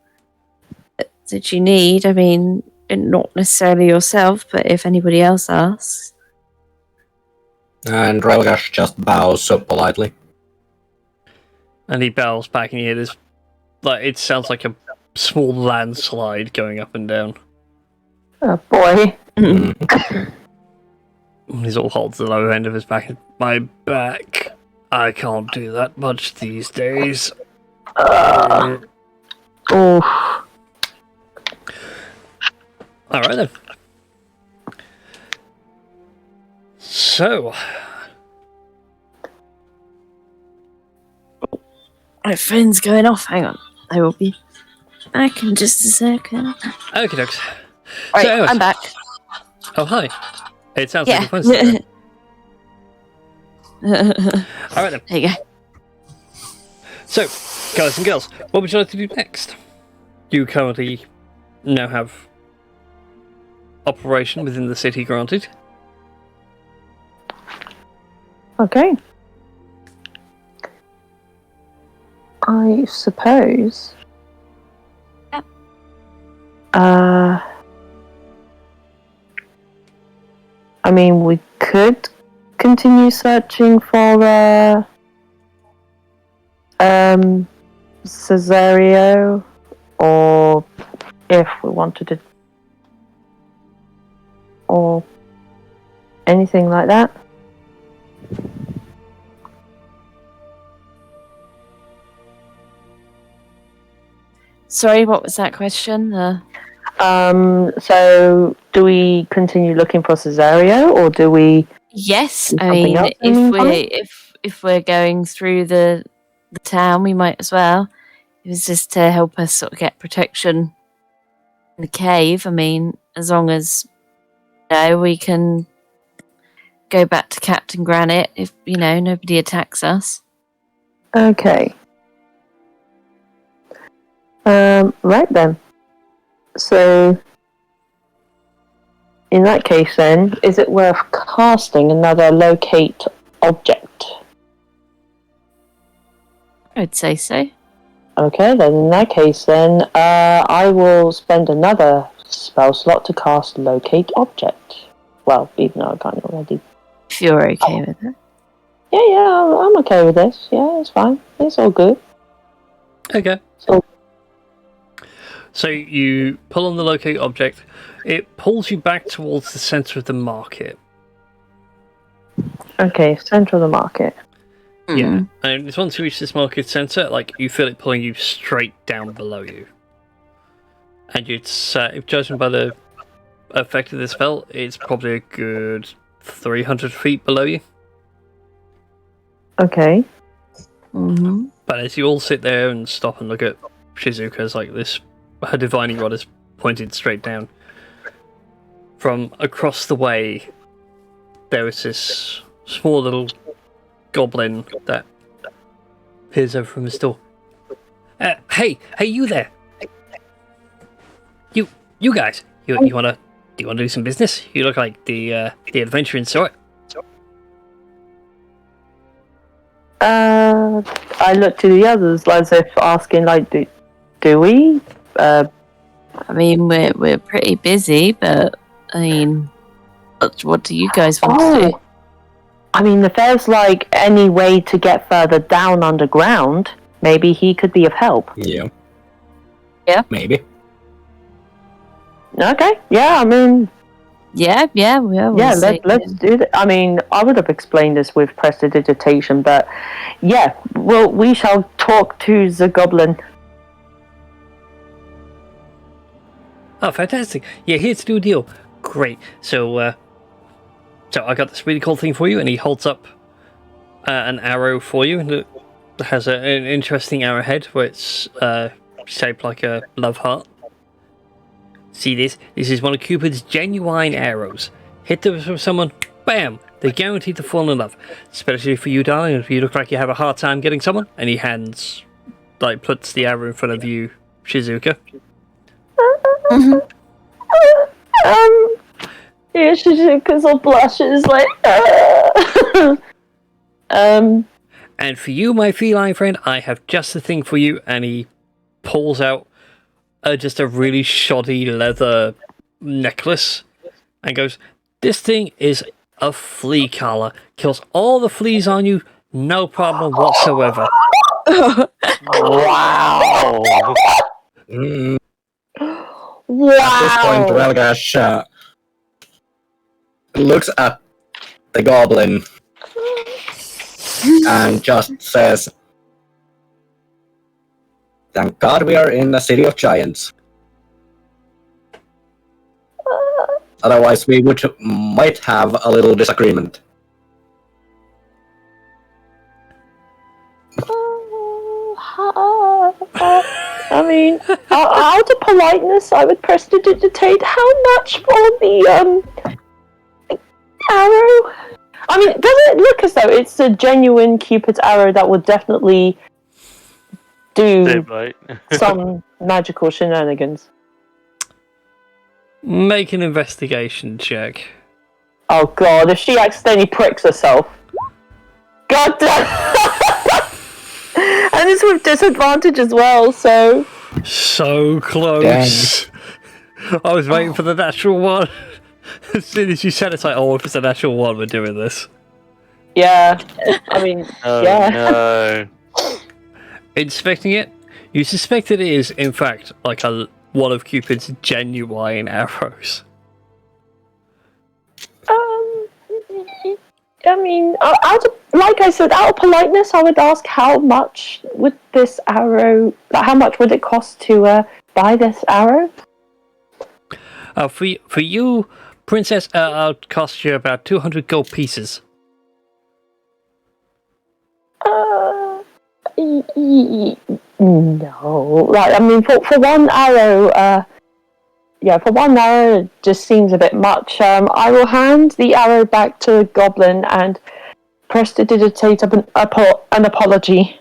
that you need. I mean, not necessarily yourself, but if anybody else asks. And Relgash just bows so politely. And he bows back and you hear this, like, it sounds like a small landslide going up and down. Oh boy. He sort of holds the lower end of his back. My back. I can't do that much these days. Oh. Alright then. So. My phone's going off. Hang on. I will be back in just a second. Okay, dokes. Right, So anyway, I'm back. Oh, hi. It sounds Yeah. like a coincidence. Alright then. There you go. So, guys and girls, what would you like to do next? You currently now have operation within the city granted. Okay. I suppose. Yep. I mean, we could continue searching for Cesario, or if we wanted to, or anything like that. Sorry, what was that question? So do we continue looking for Cesario, or do we? Yes, Do I something mean, else in the meantime? if we're going through the town, we might as well. It was just to help us sort of get protection in the cave. I mean, as long as we can go back to Captain Granite if nobody attacks us. Okay. Right then. So, in that case then, is it worth casting another locate object? I'd say so. Okay, then in that case then, I will spend another spell slot to cast locate object. Well, even though I can't already. If you're okay with it. Yeah, I'm okay with this. Yeah, it's fine. It's all good. Okay. So you pull on the locate object. It pulls you back towards the center of the market. Okay, center of the market. Yeah, and once you reach this market center, you feel it pulling you straight down below you. And it's, if judging by the effect of the spell, it's probably a good 300 feet below you. Okay. Mm-hmm. But as you all sit there and stop and look at Shizuka's her divining rod is pointed straight down. From across the way, there is this small little goblin that peers over from his door. Hey, you there! You guys, you wanna do some business? You look like the adventuring sort. I look to the others as if asking, do we? I mean, we're pretty busy, but I mean, what do you guys want to do? I mean, if there's any way to get further down underground, maybe he could be of help. Yeah. Yeah. Maybe. Okay. Yeah. I mean. Yeah. Let's do that. I mean, I would have explained this with prestidigitation, but yeah, well, we shall talk to the goblin. Oh, fantastic! Yeah, here to do a deal. Great. So I got this really cool thing for you, and he holds up an arrow for you, and it has an interesting arrowhead where it's shaped like a love heart. See this? This is one of Cupid's genuine arrows. Hit them from someone, bam! They're guaranteed to fall in love. Especially for you, darling, if you look like you have a hard time getting someone. And he hands like puts the arrow in front of you, Shizuka. Yeah, Shizuka's all blushes like. And for you, my feline friend, I have just the thing for you. And he pulls out just a really shoddy leather necklace and goes, "This thing is a flea collar. Kills all the fleas on you, no problem whatsoever." Wow. Wow. At this point, Relgash looks at the goblin and just says, "Thank God we are in the city of giants. Otherwise, we might have a little disagreement." I mean, out of politeness, I would prestidigitate how much for the arrow. I mean, doesn't it look as though it's a genuine Cupid's arrow that would definitely do some magical shenanigans? Make an investigation check. Oh god, if she accidentally pricks herself. God damn! And it's with disadvantage as well, so... So close. Dang. I was waiting for the natural one. As soon as you said it, it's like, oh, if it's a natural one, we're doing this. Yeah. I mean, yeah. No. Inspecting it, you suspect it is, in fact, like one of Cupid's genuine arrows. I mean, like I said, out of politeness, I would ask how much would this arrow, how much would it cost to buy this arrow? For you, Princess, it'll cost you about 200 gold pieces. No. Like, I mean, for one arrow, for one arrow, it just seems a bit much. I will hand the arrow back to the goblin and prestidigitate an apology.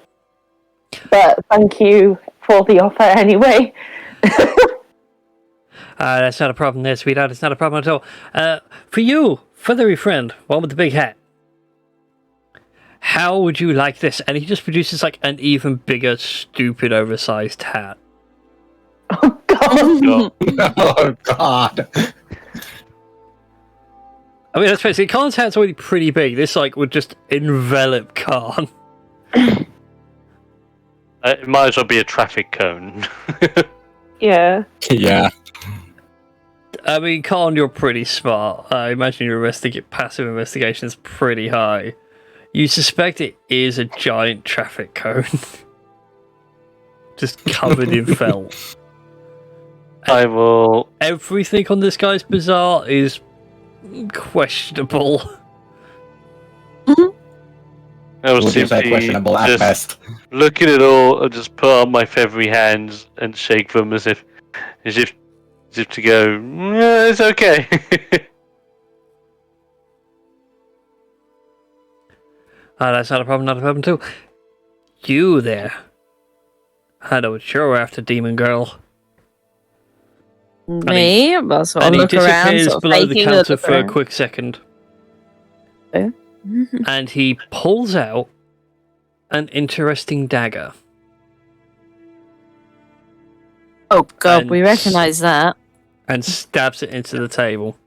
But thank you for the offer anyway. That's not a problem there, sweetheart. It's not a problem at all. For you, feathery friend, one with the big hat. How would you like this? And he just produces like an even bigger, stupid, oversized hat. Oh god! Oh god! I mean, let's face it, Khan's hat's already pretty big. This like would just envelop Khan. It might as well be a traffic cone. Yeah. Yeah. I mean, Khan, you're pretty smart. I imagine your passive investigation is pretty high. You suspect it is a giant traffic cone. Just covered in felt. I will... Everything on this guy's bazaar is questionable. I will simply questionable at best. Look at it all and just put up my feathery hands and shake them as if to go, yeah, it's okay. That's not a problem too. You there. I know what you're after, demon girl. Me? Well, so I'll and he look around, disappears sort of below the faking counter look for a around. quick second. Oh. And he pulls out an interesting dagger. Oh god, And we recognise that. And stabs it into the table.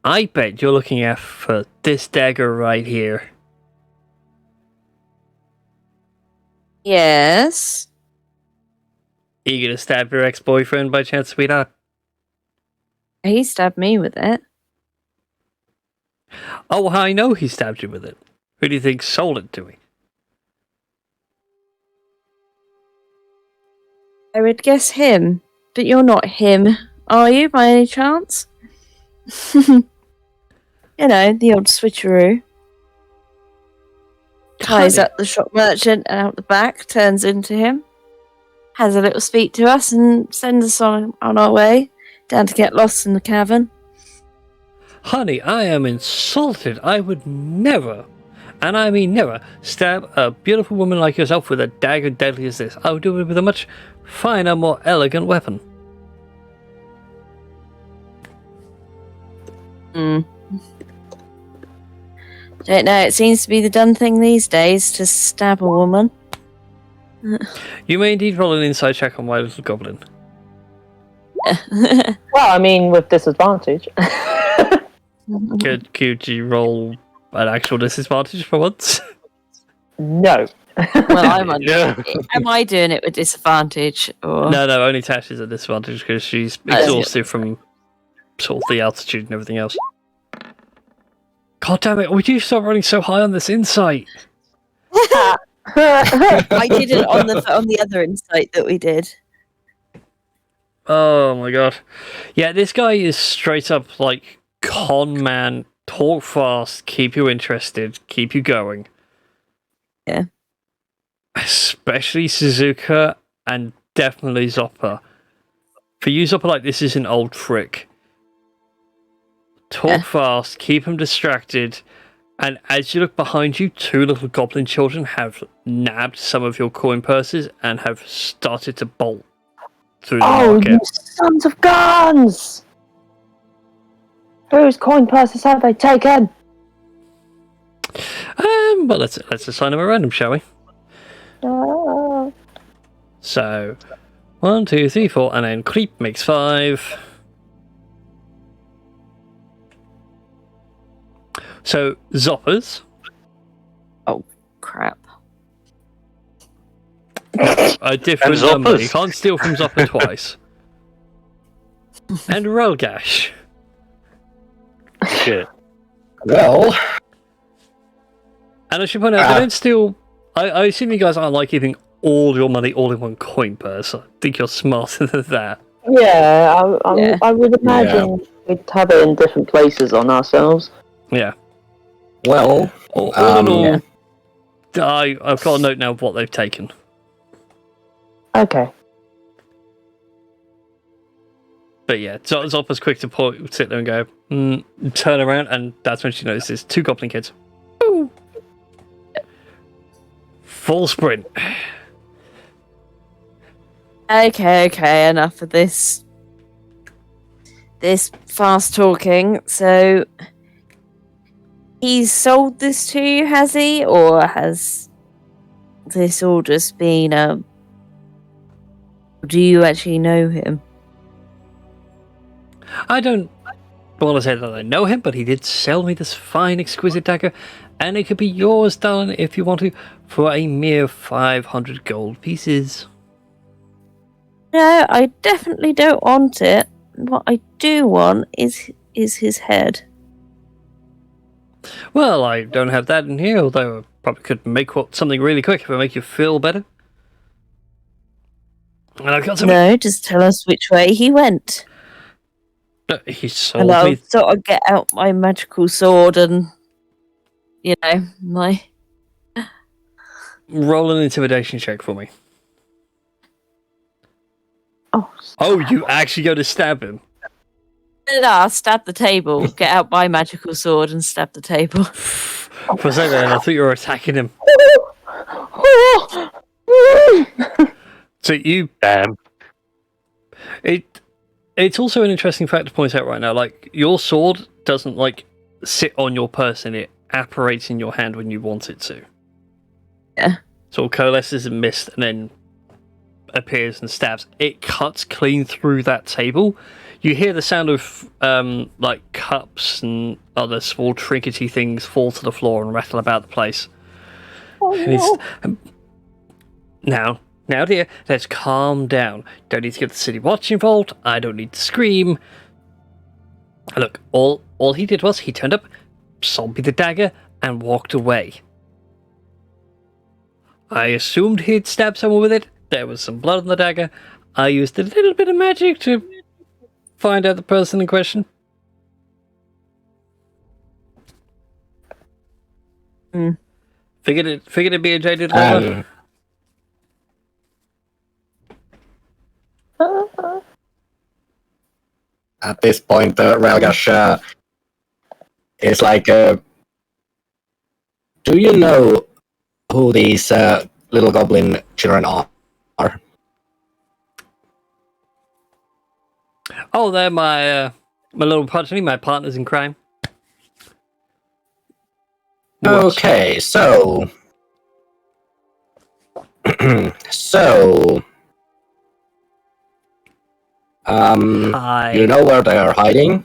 I bet you're looking at for this dagger right here. Yes. Are you gonna stab your ex-boyfriend by chance, sweetheart? He stabbed me with it. Oh, I know he stabbed you with it. Who do you think sold it to me? I would guess him, but you're not him, are you, by any chance? You know, the old switcheroo. Ties up the shop merchant and out the back, turns into him, has a little speak to us, and sends us on our way down to get lost in the cavern. Honey, I am insulted. I would never. and I mean never, stab a beautiful woman like yourself with a dagger deadly as this. I would do it with a much finer, more elegant weapon. Don't know, it seems to be the done thing these days to stab a woman. You may indeed roll an inside check on my little goblin. Well, I mean, with disadvantage. Could you roll an actual disadvantage for once? No. Well, Yeah. am I doing it with disadvantage? Or... No, only Tash is at disadvantage because she's exhausted from sort of the altitude and everything else. God damn it, would you stop running so high on this insight? I did it on the other insight that we did. Oh my god. Yeah, this guy is straight up like con man, talk fast, keep you interested, keep you going. Yeah. Especially Suzuka and definitely Zopper. For you, Zopper, like this is an old trick. Talk fast, keep him distracted, and as you look behind you, 2 little goblin children have nabbed some of your coin purses and have started to bolt through the market. You sons of guns! Whose coin purses have they taken? But let's assign them a random, shall we? So, 1, 2, 3, 4, and then creep makes 5. So, Zoppers. Oh, crap. A different And number. Zoppers. You can't steal from Zopper twice. And Rolgash. Shit. Well, And I should point out, they don't steal. I assume you guys aren't like keeping all your money all in one coin purse. I think you're smarter than that. Yeah, I would imagine we'd have it in different places on ourselves. Yeah. well, All in all, I've got a note now of what they've taken. Okay. But yeah, Zopper's quick to sit there and go, turn around, and that's when she notices 2 goblin kids. Ooh. Full sprint. Okay, enough of this. This fast talking. So, he's sold this to you, has he? Or has this all just been do you actually know him? I don't want to say that I know him, but he did sell me this fine, exquisite dagger, and it could be yours, darling, if you want to, for a mere 500 gold pieces. No, I definitely don't want it. What I do want is his head. Well, I don't have that in here, although I probably could make something really quick if I make you feel better. And I've got something. No, just tell us which way he went. He sold And I'll me. sort of get out my magical sword and, my... Roll an intimidation check for me. Oh, you actually go to stab him? No, I'll stab the table, get out my magical sword and stab the table. For a second, I thought you were attacking him. So you... Damn. It's also an interesting fact to point out right now. Like, your sword doesn't, sit on your person. It apparates in your hand when you want it to. Yeah. So it coalesces and mist and then appears and stabs. It cuts clean through that table. You hear the sound of, cups and other small trinkety things fall to the floor and rattle about the place. Oh, no. Now, dear, let's calm down. Don't need to get the city watch involved. I don't need to scream. Look, all he did was he turned up, sold me the dagger, and walked away. I assumed he'd stabbed someone with it. There was some blood on the dagger. I used a little bit of magic to find out the person in question. Figured it'd be a jaded lover. At this point, Relgash is like, do do you know who these little goblin children are? Oh, they're my little progeny, my partners in crime. Okay, so... so... Hi. you know where they are hiding?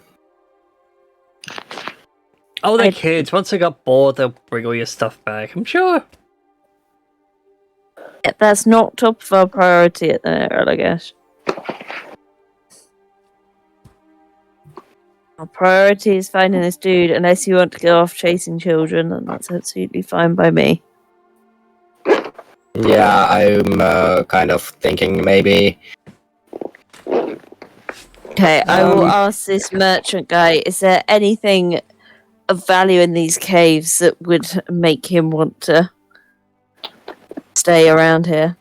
Oh, they're kids. Once they got bored, they'll bring all your stuff back, I'm sure. Yeah, that's not top of our priority at the minute, I guess. Our priority is finding this dude, unless you want to go off chasing children, and that's absolutely fine by me. Yeah, I'm kind of thinking maybe... Okay, I will ask this merchant guy, is there anything of value in these caves that would make him want to stay around here?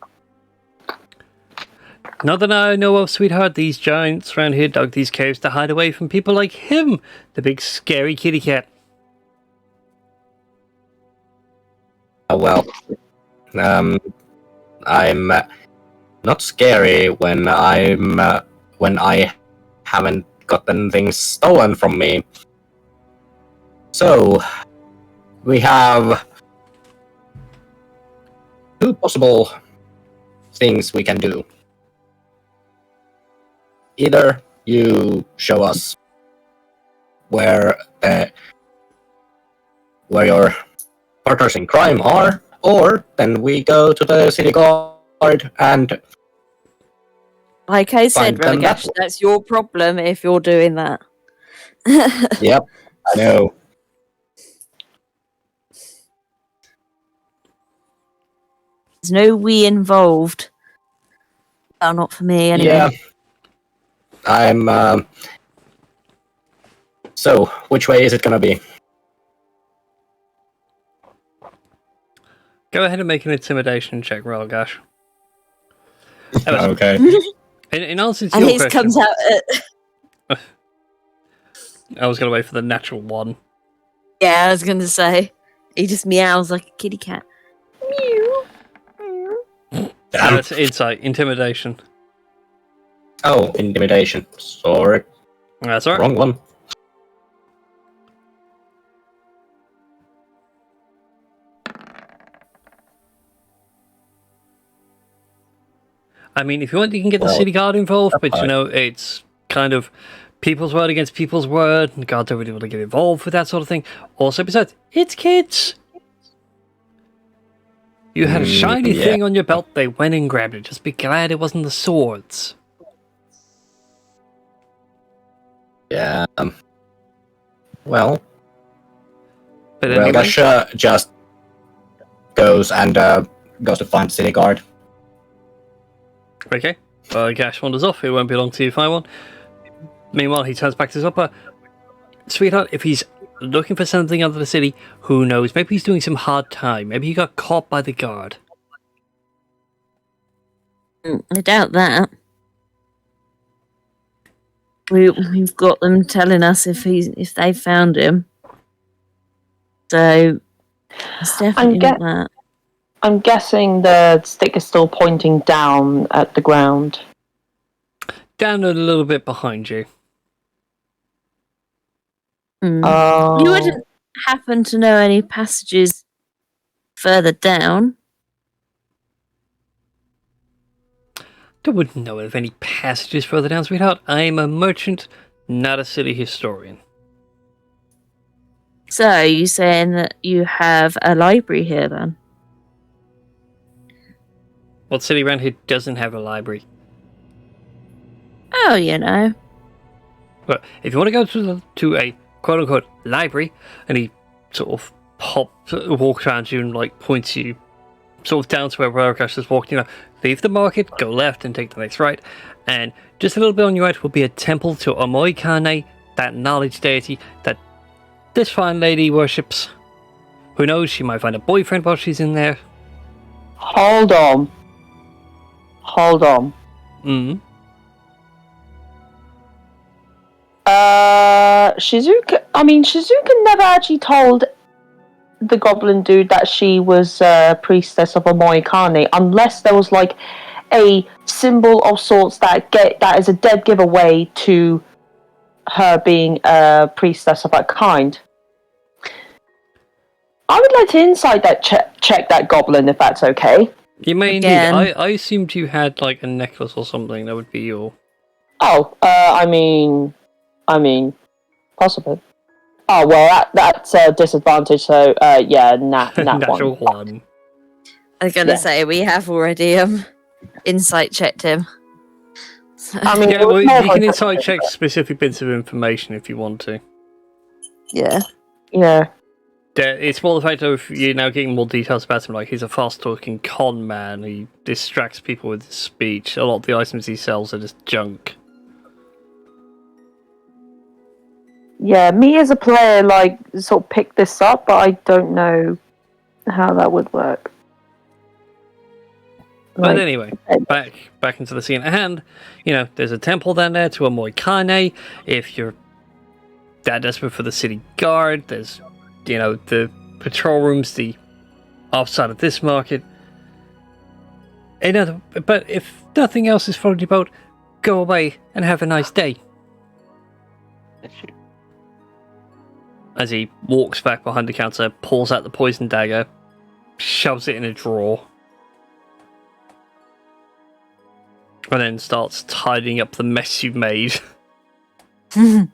Not that I know of, sweetheart. These giants around here dug these caves to hide away from people like him, the big scary kitty cat. Well, I'm not scary when when I haven't gotten things stolen from me. So, we have two possible things we can do. Either you show us where your partners in crime are, or then we go to the city guard and... Like I said, Find them that Religash, way. that's your problem if you're doing that. Yep, I know. There's no we involved. Well, not for me, anyway. Yeah. I'm, So, which way is it gonna be? Go ahead and make an intimidation check, Rolgash. Okay. In answer to And your his question, comes out at... I was going to wait for the natural one. Yeah, I was going to say. He just meows like a kitty cat. That's insight, intimidation. Oh, intimidation. Sorry. That's all right. Wrong one. I mean, if you want, you can get the city guard involved, but you know, it's kind of people's word against people's word, and guards don't really want to get involved with that sort of thing. Also, besides, it's kids. You had a shiny thing on your belt, they went and grabbed it. Just be glad it wasn't the swords. Yeah. Well. But anyway, Dash just goes and goes to find the city guard. okay. Well, Gash wanders off. It won't be long till you find one. Meanwhile, he turns back to his upper. Sweetheart, if he's looking for something under the city, who knows? Maybe he's doing some hard time. Maybe he got caught by the guard. I doubt that. We've got them telling us if they found him. So it's definitely not that. I'm guessing the stick is still pointing down at the ground. Down a little bit behind you. Oh. You wouldn't happen to know any passages further down? I wouldn't know of any passages further down, sweetheart. I'm a merchant, not a city historian. So, you saying that you have a library here, then? What city around here doesn't have a library? Oh, you know. But if you want to go to a quote-unquote library, and he sort of walks around you and like points you sort of down to where Rarakash is walking, leave the market, go left and take the next right, and just a little bit on your right will be a temple to Omoi Kane, that knowledge deity that this fine lady worships. Who knows, she might find a boyfriend while she's in there. Hold on. Shizuka never actually told the goblin dude that she was priestess of a Moikane, unless there was like a symbol of sorts that is a dead giveaway to her being a priestess of that kind. I would like to insight that check that goblin, if that's okay. You may Again. indeed. I assumed you had like a necklace or something that would be your. Oh, I mean, possibly. Oh well, that's a disadvantage. So, yeah, nat Natural one. one. I was gonna say we have already insight checked him. So, I mean, Yeah, well, you can insight check specific bits of information if you want to. yeah. Yeah. It's more the fact of you now getting more details about him. Like he's a fast-talking con man. He distracts people with his speech. A lot of the items he sells are just junk. Yeah, me as a player, like, sort of picked this up, but I don't know how that would work. But anyway, back into the scene at hand. You know, there's a temple down there to a Moikane. If you're that desperate for the city guard, there's, you know, the patrol rooms, the offside of this market. But if nothing else is floating your boat, go away and have a nice day. As he walks back behind the counter, pulls out the poison dagger, shoves it in a drawer, and then starts tidying up the mess you've made. I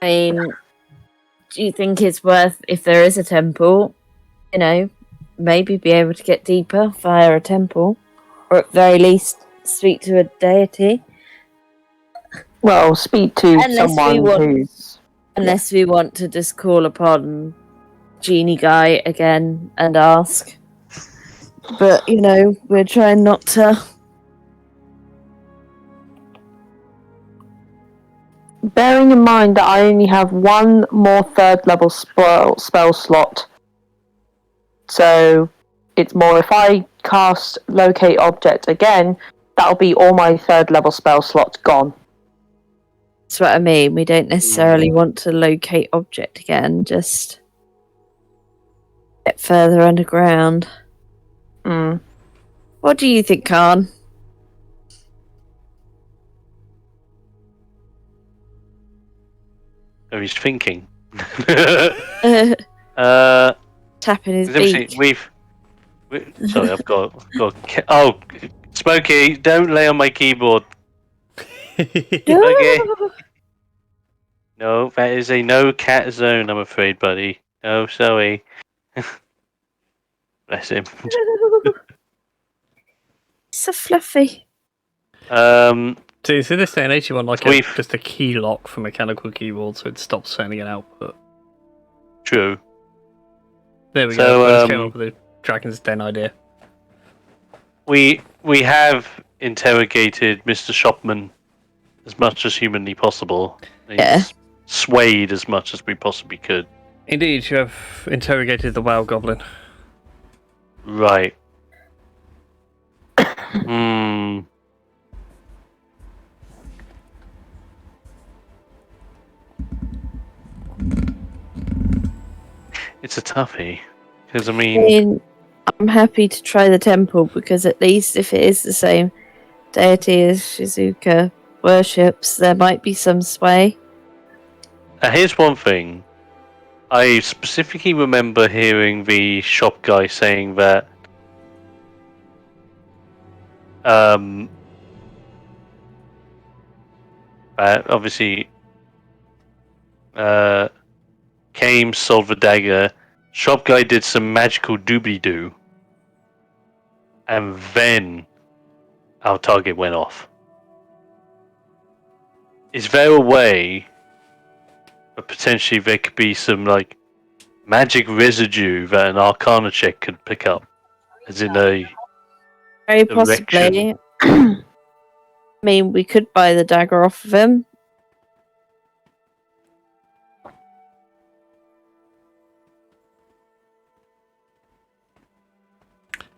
mean, do you think it's worth, if there is a temple, you know, maybe be able to get deeper via a temple, or at very least speak to a deity? Well, speak to someone unless we want to just call upon Genie Guy again and ask. But, you know, we're trying not to. Bearing in mind that I only have one more third level spell slot, so it's more if I cast Locate Object again, that'll be all my third level spell slots gone. That's what I mean. We don't necessarily want to locate object again, just get further underground. What do you think, Khan? Oh, he's thinking. Tapping his beak. Sorry, I've got. Oh, Smokey, don't lay on my keyboard. Okay. No, that is a no cat zone, I'm afraid, buddy. Oh, sorry. Bless him. So fluffy. So this day and age, you want like just a key lock for mechanical keyboard, so it stops sending an output. True. There we go. Let's came up with the Dragon's Den idea. We have interrogated Mr. Shopman as much as humanly possible. He's swayed as much as we possibly could. Indeed, you have interrogated the WoW Goblin. Right. It's a toughie. Because, I mean, I'm happy to try the temple, because at least if it is the same deity as Shizuka worships, there might be some sway. Here's one thing. I specifically remember hearing the shop guy saying that obviously came, sold the dagger, shop guy did some magical doobly-doo, and then our target went off. Is there a way that potentially there could be some like magic residue that an Arcana check could pick up? As in a very possibly. I mean, we could buy the dagger off of him.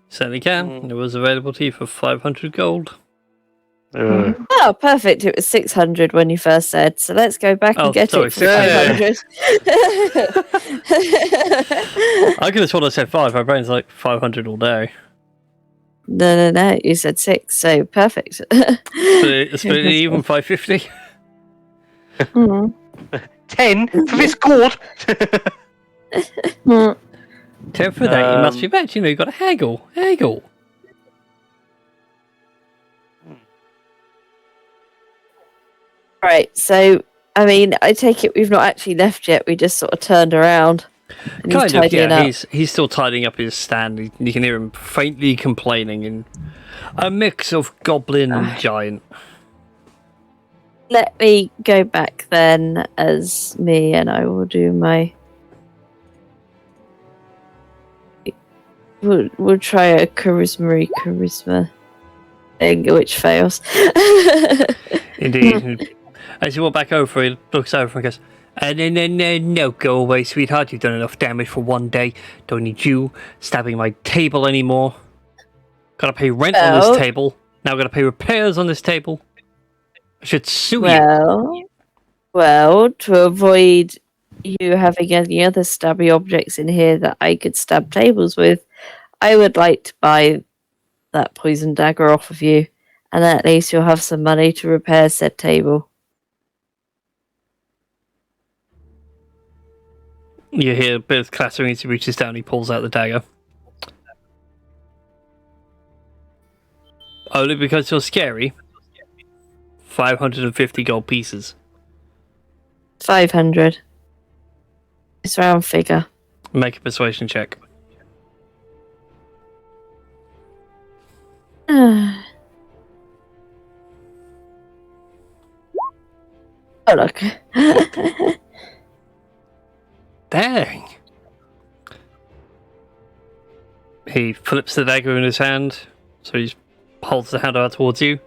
Certainly can. It was available to you for 500 gold. Oh, perfect. It was 600 when you first said, so let's go back and get sorry, it for 500. I could have sworn I said 5. My brain's like 500 all day. No. You said 6, so perfect. Split it even 550. 10 for this gourd. 10 for that. You must be back. You know, you got to haggle. Right, so, I mean, I take it we've not actually left yet. We just sort of turned around. And Kind of, yeah. up. He's still tidying up his stand. You can hear him faintly complaining in a mix of goblin and giant. Let me go back then as me, and I will do my... We'll try a charisma thing, which fails. Indeed. As you walk back over, he looks over and goes, no, go away, sweetheart. You've done enough damage for one day. Don't need you stabbing my table anymore. Gotta pay rent on this table. Now gotta pay repairs on this table. I should sue you. Well, to avoid you having any other stabby objects in here that I could stab tables with, I would like to buy that poison dagger off of you, and at least you'll have some money to repair said table. You hear a bit of clattering as he reaches down. He pulls out the dagger. Only because you're scary. 550 gold pieces. 500. It's round figure. Make a persuasion check. Oh, look. Dang. He flips the dagger in his hand, so he holds the hand out towards you.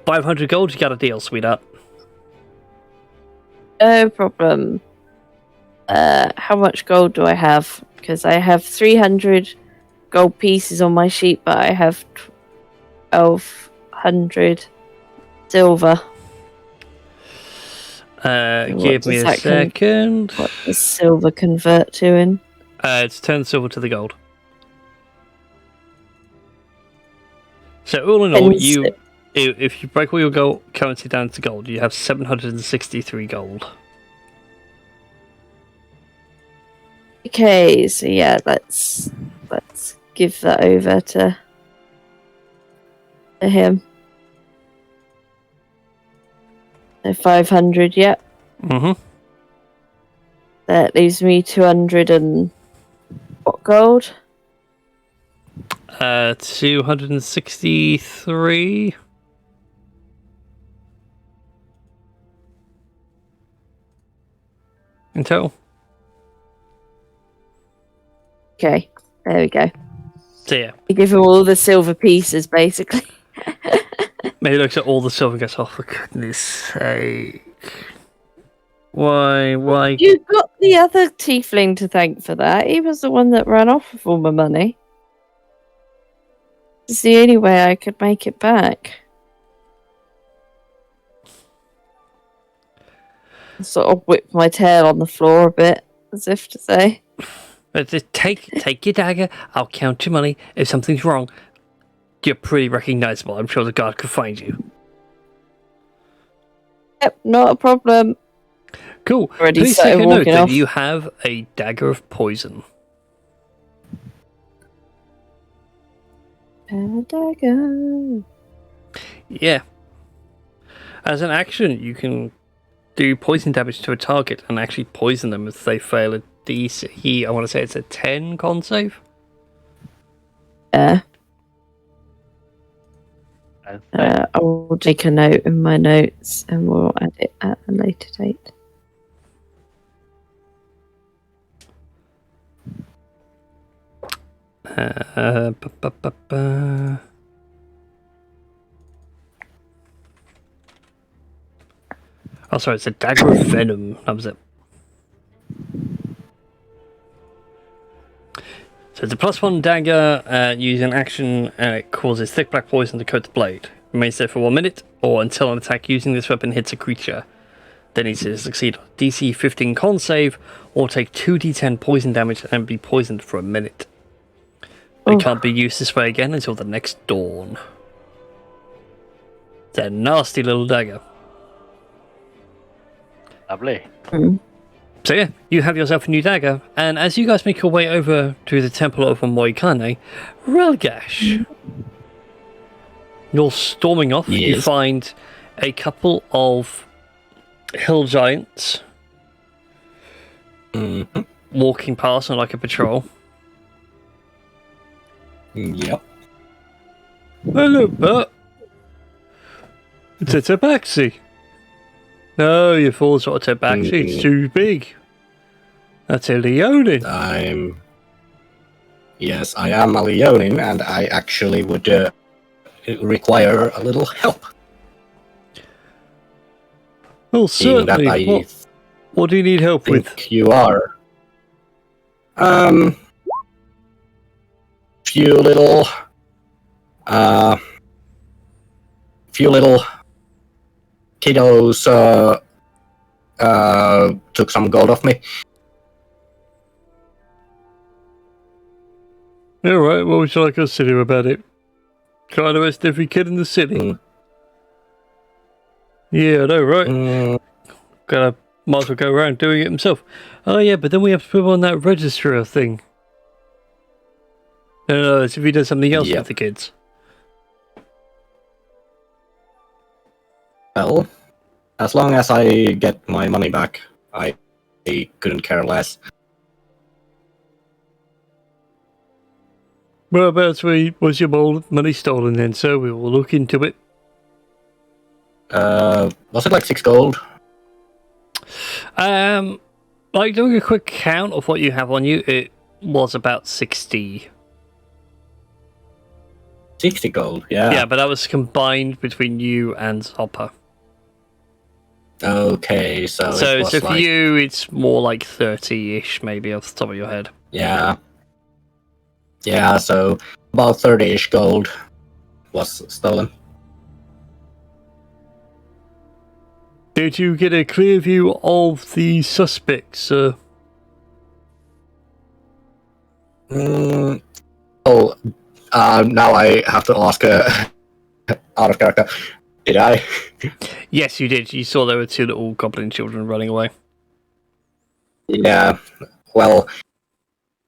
500 gold, you got a deal, sweetheart. No problem. How much gold do I have? Because I have 300 gold pieces on my sheet, but I have 1,200 silver. Give me a second. What does silver convert to in? It's 10 silver to the gold. So all in all, if you break all your gold currency down to gold, you have 763 gold. Okay, so yeah, let's give that over to him. So 500, yep. Mm-hmm. That leaves me 200 and what gold? 263. In total. Okay, there we go. So yeah. You give him all the silver pieces, basically. Maybe looks at all the silver and goes, oh, for goodness sake. Why? You got the other tiefling to thank for that. He was the one that ran off with all my money. It's the only way I could make it back. I sort of whipped my tail on the floor a bit, as if to say. But just take your dagger, I'll count your money. If something's wrong, you're pretty recognizable. I'm sure the guard could find you. Yep, not a problem. Cool. Please take a note that you have a dagger of poison. A dagger. Yeah. As an action, you can do poison damage to a target and actually poison them if they fail a DC. I want to say it's a 10 con save. Yeah. I will take a note in my notes and we'll add it at a later date. Oh, sorry, it's a dagger of venom. That was it. So it's a +1 dagger, use an action, and it causes thick black poison to coat the blade. remains there for 1 minute, or until an attack using this weapon hits a creature. They need to succeed on DC 15 con save, or take 2d10 poison damage and be poisoned for a minute. They can't be used this way again until the next dawn. It's a nasty little dagger. Lovely. So yeah, you have yourself a new dagger, and as you guys make your way over to the Temple of Moikane, Relgash, you're storming off. Yes. You find a couple of hill giants walking past on like a patrol. Yep. Hello, Bert. It's a tabaxi. No, you fool's not a tabaxi. It's too big. That's a Leonin. Yes, I am a Leonin, and I actually would require a little help. Well, certainly. What do you need help with? You are. Few little kiddos took some gold off me. Alright, what would you like us to do about it? Try to arrest every kid in the city? Yeah, I know, right? Might as well go around doing it himself. Oh yeah, but then we have to put him on that registrar thing. No, it's if he does something else with the kids. Well, as long as I get my money back, I couldn't care less. Whereabouts was your money stolen then, sir? We will look into it. Was it like 6 gold? Like doing a quick count of what you have on you, it was about 60. 60 gold, yeah. Yeah, but that was combined between you and Hopper. Okay, so for you, it's more like 30-ish, maybe, off the top of your head. Yeah. Yeah, so about 30-ish gold was stolen. Did you get a clear view of the suspects, sir? Now I have to ask out of character. Did I? Yes, you did. You saw there were 2 little goblin children running away. Yeah. Well,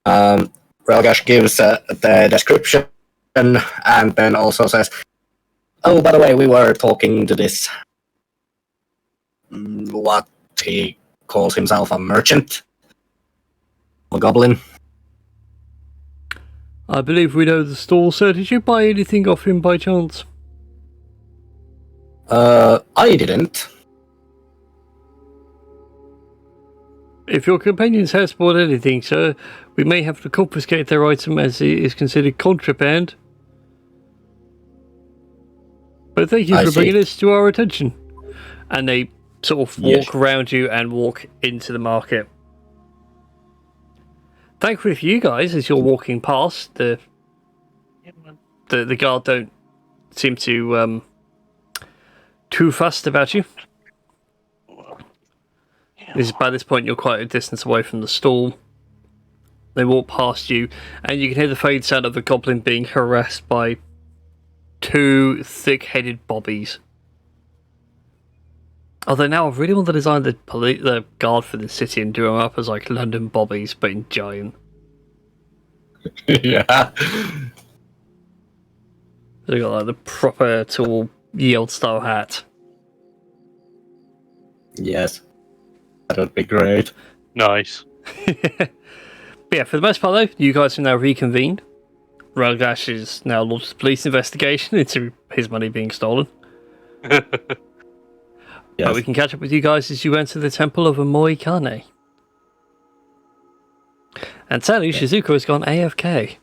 Relgash gives the description and then also says, "Oh, by the way, we were talking to this what he calls himself a merchant, a goblin." I believe we know the store, sir. Did you buy anything off him by chance? I didn't. If your companions has bought anything, sir, we may have to confiscate their item as it is considered contraband. But thank you for bringing this to our attention. And they sort of walk around you and walk into the market. Thankfully for you guys, as you're walking past, the guard don't seem to too fussed about you. By this point, you're quite a distance away from the stall. They walk past you, and you can hear the faint sound of the goblin being harassed by 2 thick-headed bobbies. Although now I really want to design the guard for the city and do them up as like London bobbies, but in giant. Yeah. They got like the proper tall yield style hat. Yes. That would be great. Nice. But yeah, for the most part though, you guys are now reconvened. Relgash is now launched a police investigation into his money being stolen. Yes. But we can catch up with you guys as you enter the Temple of Moikane. And sadly, Shizuko has gone AFK.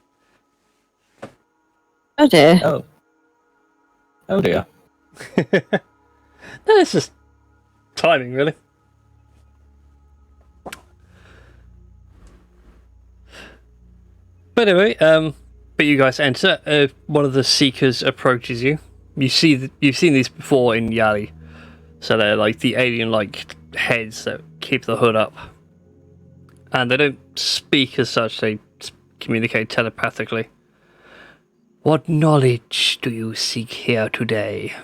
Oh dear. Oh dear. No, it's just timing, really. But anyway, but you guys enter. One of the seekers approaches you, you've seen these before in Yali, so they're like the alien-like heads that keep the hood up, and they don't speak as such. They communicate telepathically. What knowledge do you seek here today?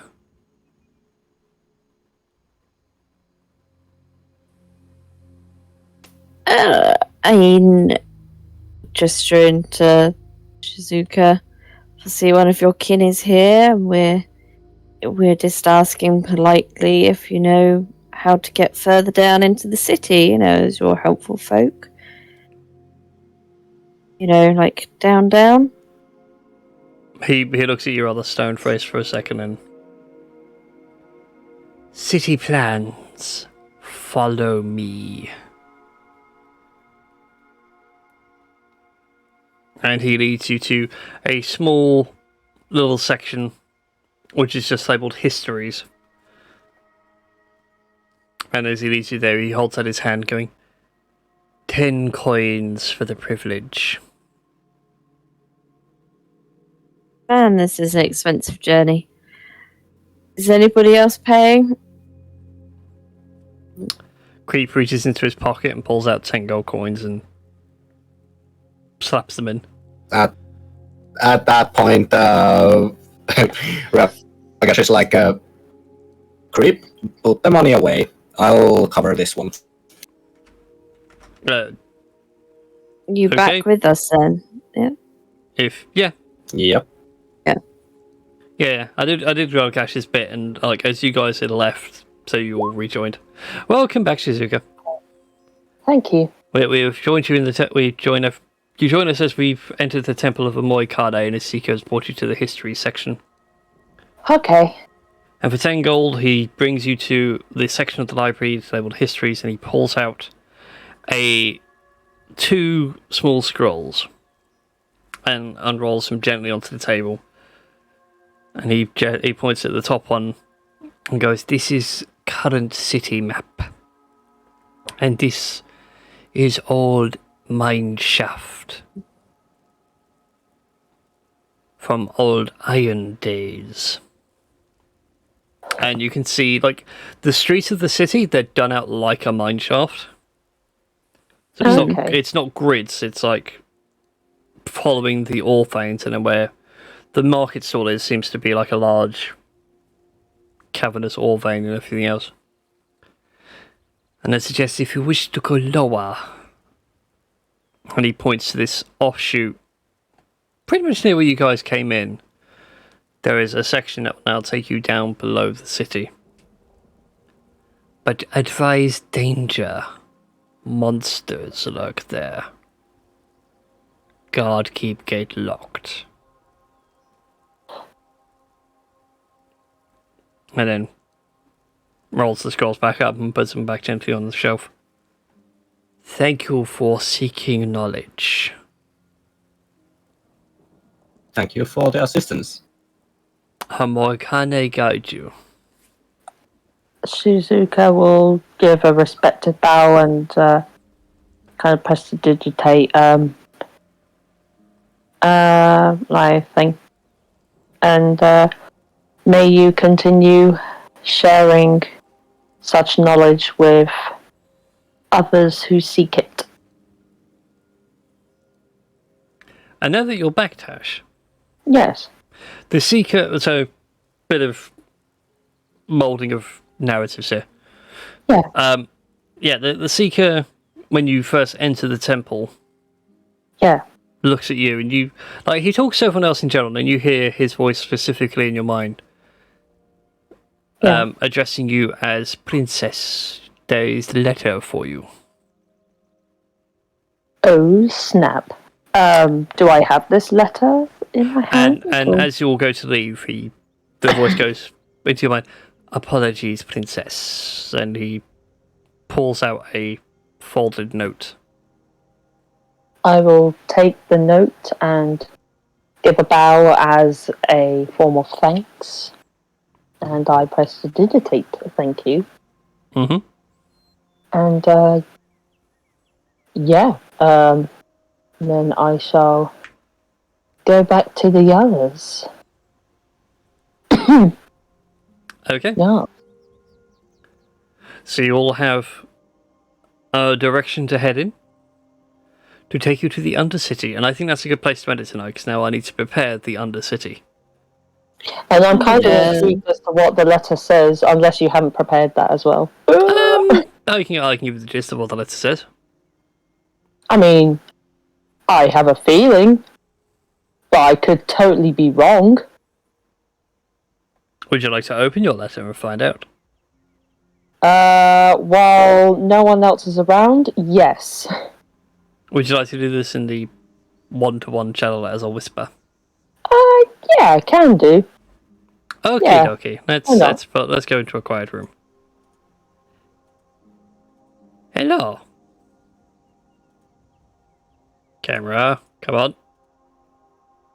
I mean, gesturing to Shizuka, I see one of your kin is here, and we're just asking politely if you know how to get further down into the city, you know, as your helpful folk. You know, like down. He looks at your other stone face for a second and... City plans. Follow me. And he leads you to a small little section which is just labelled histories. And as he leads you there, he holds out his hand going, 10 coins for the privilege. Man, this is an expensive journey. Is anybody else paying? Creep reaches into his pocket and pulls out 10 gold coins and slaps them in. At that point, Ragash is like, Creep, put the money away. I'll cover this one. You okay. back with us then? Yeah. Yep. Yeah, I did Ragash's bit, and like as you guys had left, so you all rejoined. Welcome back, Shizuka. Thank you. We've joined you in the you join us as we've entered the Temple of Amoy Kade, and Isika has brought you to the history section. Okay. And for 10 gold, he brings you to the section of the library labelled Histories, and he pulls out 2 small scrolls and unrolls them gently onto the table. And he points at the top one and goes, "This is current city map. And this is old mine shaft from old iron days." And you can see, like, the streets of the city, they're done out like a mine shaft. So it's not grids, it's like following the ore veins, and then where the market stall is seems to be like a large cavernous ore vein and everything else. And I suggest if you wish to go lower, and he points to this offshoot, pretty much near where you guys came in, there is a section that will now take you down below the city. But advise danger. Monsters lurk there. Guard keep gate locked. And then rolls the scrolls back up and puts them back gently on the shelf. Thank you for seeking knowledge. Thank you for the assistance. How can I guide you? Shizuka will give a respected bow and kind of prestidigitate live thing. And may you continue sharing such knowledge with others who seek it. And now that you're back, Tash. Yes. The Seeker, so bit of moulding of narratives here. Yeah. The Seeker, when you first enter the temple, looks at you, and you, like, he talks to everyone else in general, and you hear his voice specifically in your mind, addressing you as Princess. There is the letter for you. Oh, snap. Do I have this letter in my hand? And as you all go to leave, the voice goes into your mind, "Apologies, Princess." And he pulls out a folded note. I will take the note and give a bow as a form of thanks. And I prestidigitate, thank you. Mm-hmm. And, then I shall go back to the others. Okay. Yeah. So you all have a direction to head in to take you to the Undercity, and I think that's a good place to end it tonight, because now I need to prepare the Undercity. And I'm kind of intrigued as to what the letter says, unless you haven't prepared that as well. I can give you the gist of what the letter says. I mean, I have a feeling, but I could totally be wrong. Would you like to open your letter and find out? While no one else is around, yes. Would you like to do this in the one-to-one channel as a whisper? Yeah, I can do. Okay, Yeah. okay. Let's go into a quiet room. Hello. Camera, come on.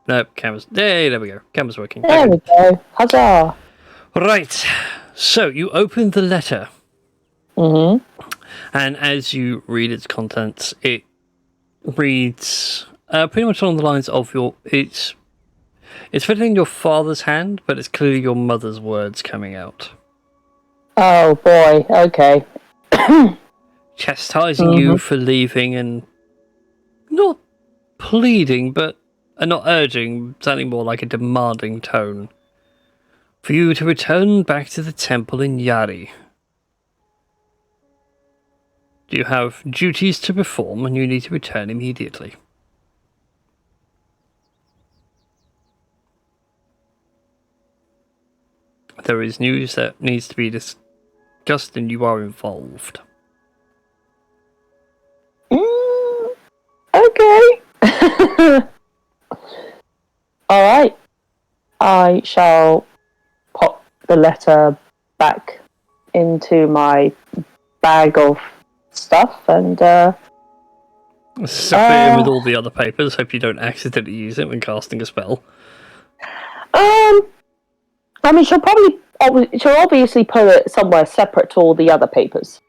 Nope, camera's... there we go. Camera's working. There we go. Huzzah. Right. So, you open the letter. Mm-hmm. And as you read its contents, it reads pretty much along the lines of it's written in your father's hand, but it's clearly your mother's words coming out. Oh boy, okay. Chastising you for leaving and not pleading, but not urging, sounding more like a demanding tone, for you to return back to the temple in Yari. You have duties to perform and you need to return immediately. There is news that needs to be discussed and you are involved. Okay. Alright. I shall pop the letter back into my bag of stuff and Stuff it in with all the other papers. Hope you don't accidentally use it when casting a spell. I mean, she'll obviously put it somewhere separate to all the other papers.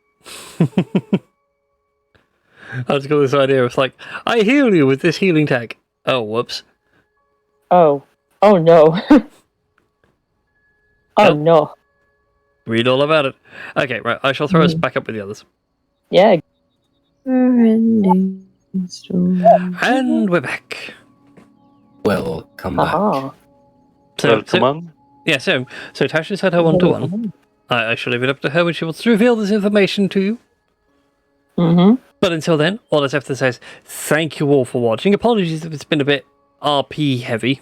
I just got this idea of like, I heal you with this healing tag. Oh, whoops. Oh no. No. Read all about it. Okay, right. I shall throw us back up with the others. Yeah. And we're back. Welcome back. Come on. Yeah, so Tasha's had her one-to-one. I shall leave it up to her when she wants to reveal this information to you. Mm-hmm. But until then, all I have to say is thank you all for watching. Apologies if it's been a bit RP heavy.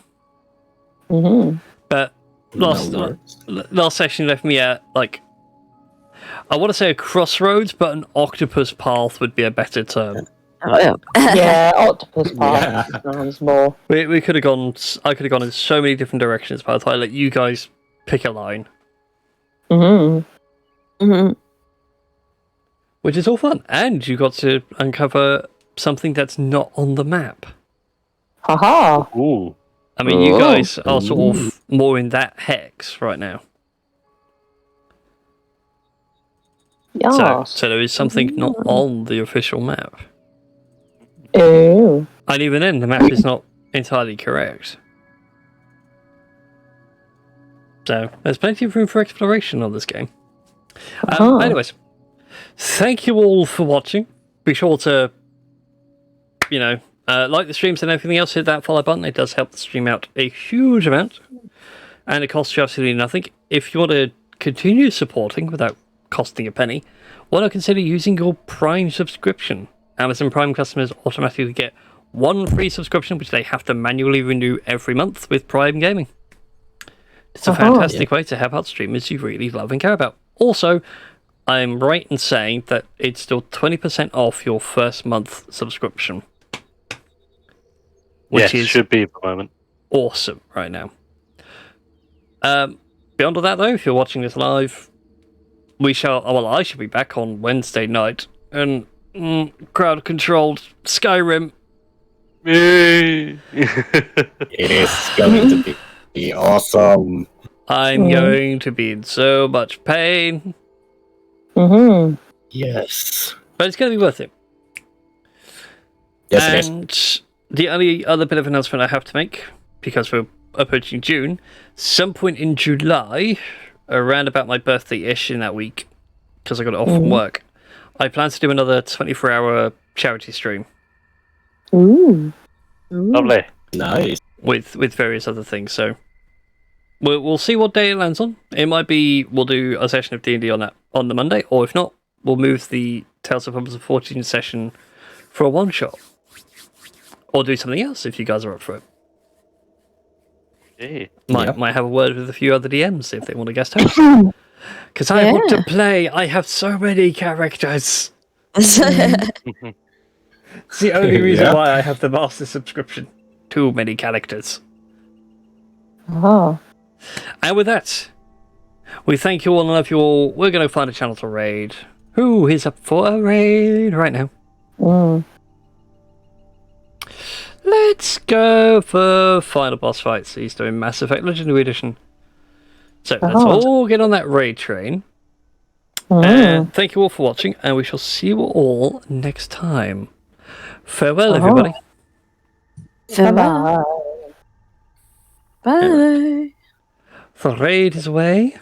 Mm-hmm. But last session left me at, like, I want to say a crossroads, but an octopus path would be a better term. Yeah, octopus path sounds more. We could have gone. I could have gone in so many different directions, but I thought I'd let you guys pick a line. Mm-hmm. Mm-hmm. Which is all fun, and you got to uncover something that's not on the map. Haha. Ooh. I mean, you guys are sort of more in that hex right now. Yeah. So there is something not on the official map. Ew. And even then, the map is not entirely correct. So there's plenty of room for exploration on this game. Anyways, thank you all for watching. Be sure to, like the streams and everything else, hit that follow button. It does help the stream out a huge amount. And it costs you absolutely nothing. If you want to continue supporting without costing a penny, why not consider using your Prime subscription? Amazon Prime customers automatically get one free subscription, which they have to manually renew every month with Prime Gaming. It's a fantastic way to help out streamers you really love and care about. Also, I'm right in saying that it's still 20% off your first month subscription. Which is should be at the moment. Awesome right now. Beyond all that, though, if you're watching this live, I should be back on Wednesday night and crowd-controlled Skyrim. Yay! It is going to be awesome. I'm going to be in so much pain. Mm-hmm. Yes. But it's going to be worth it. Yes, it is. And the only other bit of announcement I have to make, because we're approaching June, some point in July, around about my birthday-ish in that week, because I got it off from work, I plan to do another 24-hour charity stream. Ooh. Lovely. Nice. With various other things, so we'll see what day it lands on. It might be we'll do a session of D&D on the Monday, or if not, we'll move the Tales of Fumbles of Fortune session for a one-shot. Or do something else if you guys are up for it. Hey. Might have a word with a few other DMs if they want to guest host. Because I want to play. I have so many characters. It's the only reason why I have the master subscription. Too many characters. Oh. And with that, we thank you all and love you all. We're going to find a channel to raid. Who is up for a raid right now? Let's go for final boss fights. He's doing Mass Effect Legendary Edition. So let's all get on that raid train. And thank you all for watching, and we shall see you all next time. Farewell, everybody. Farewell. Bye. The raid is away.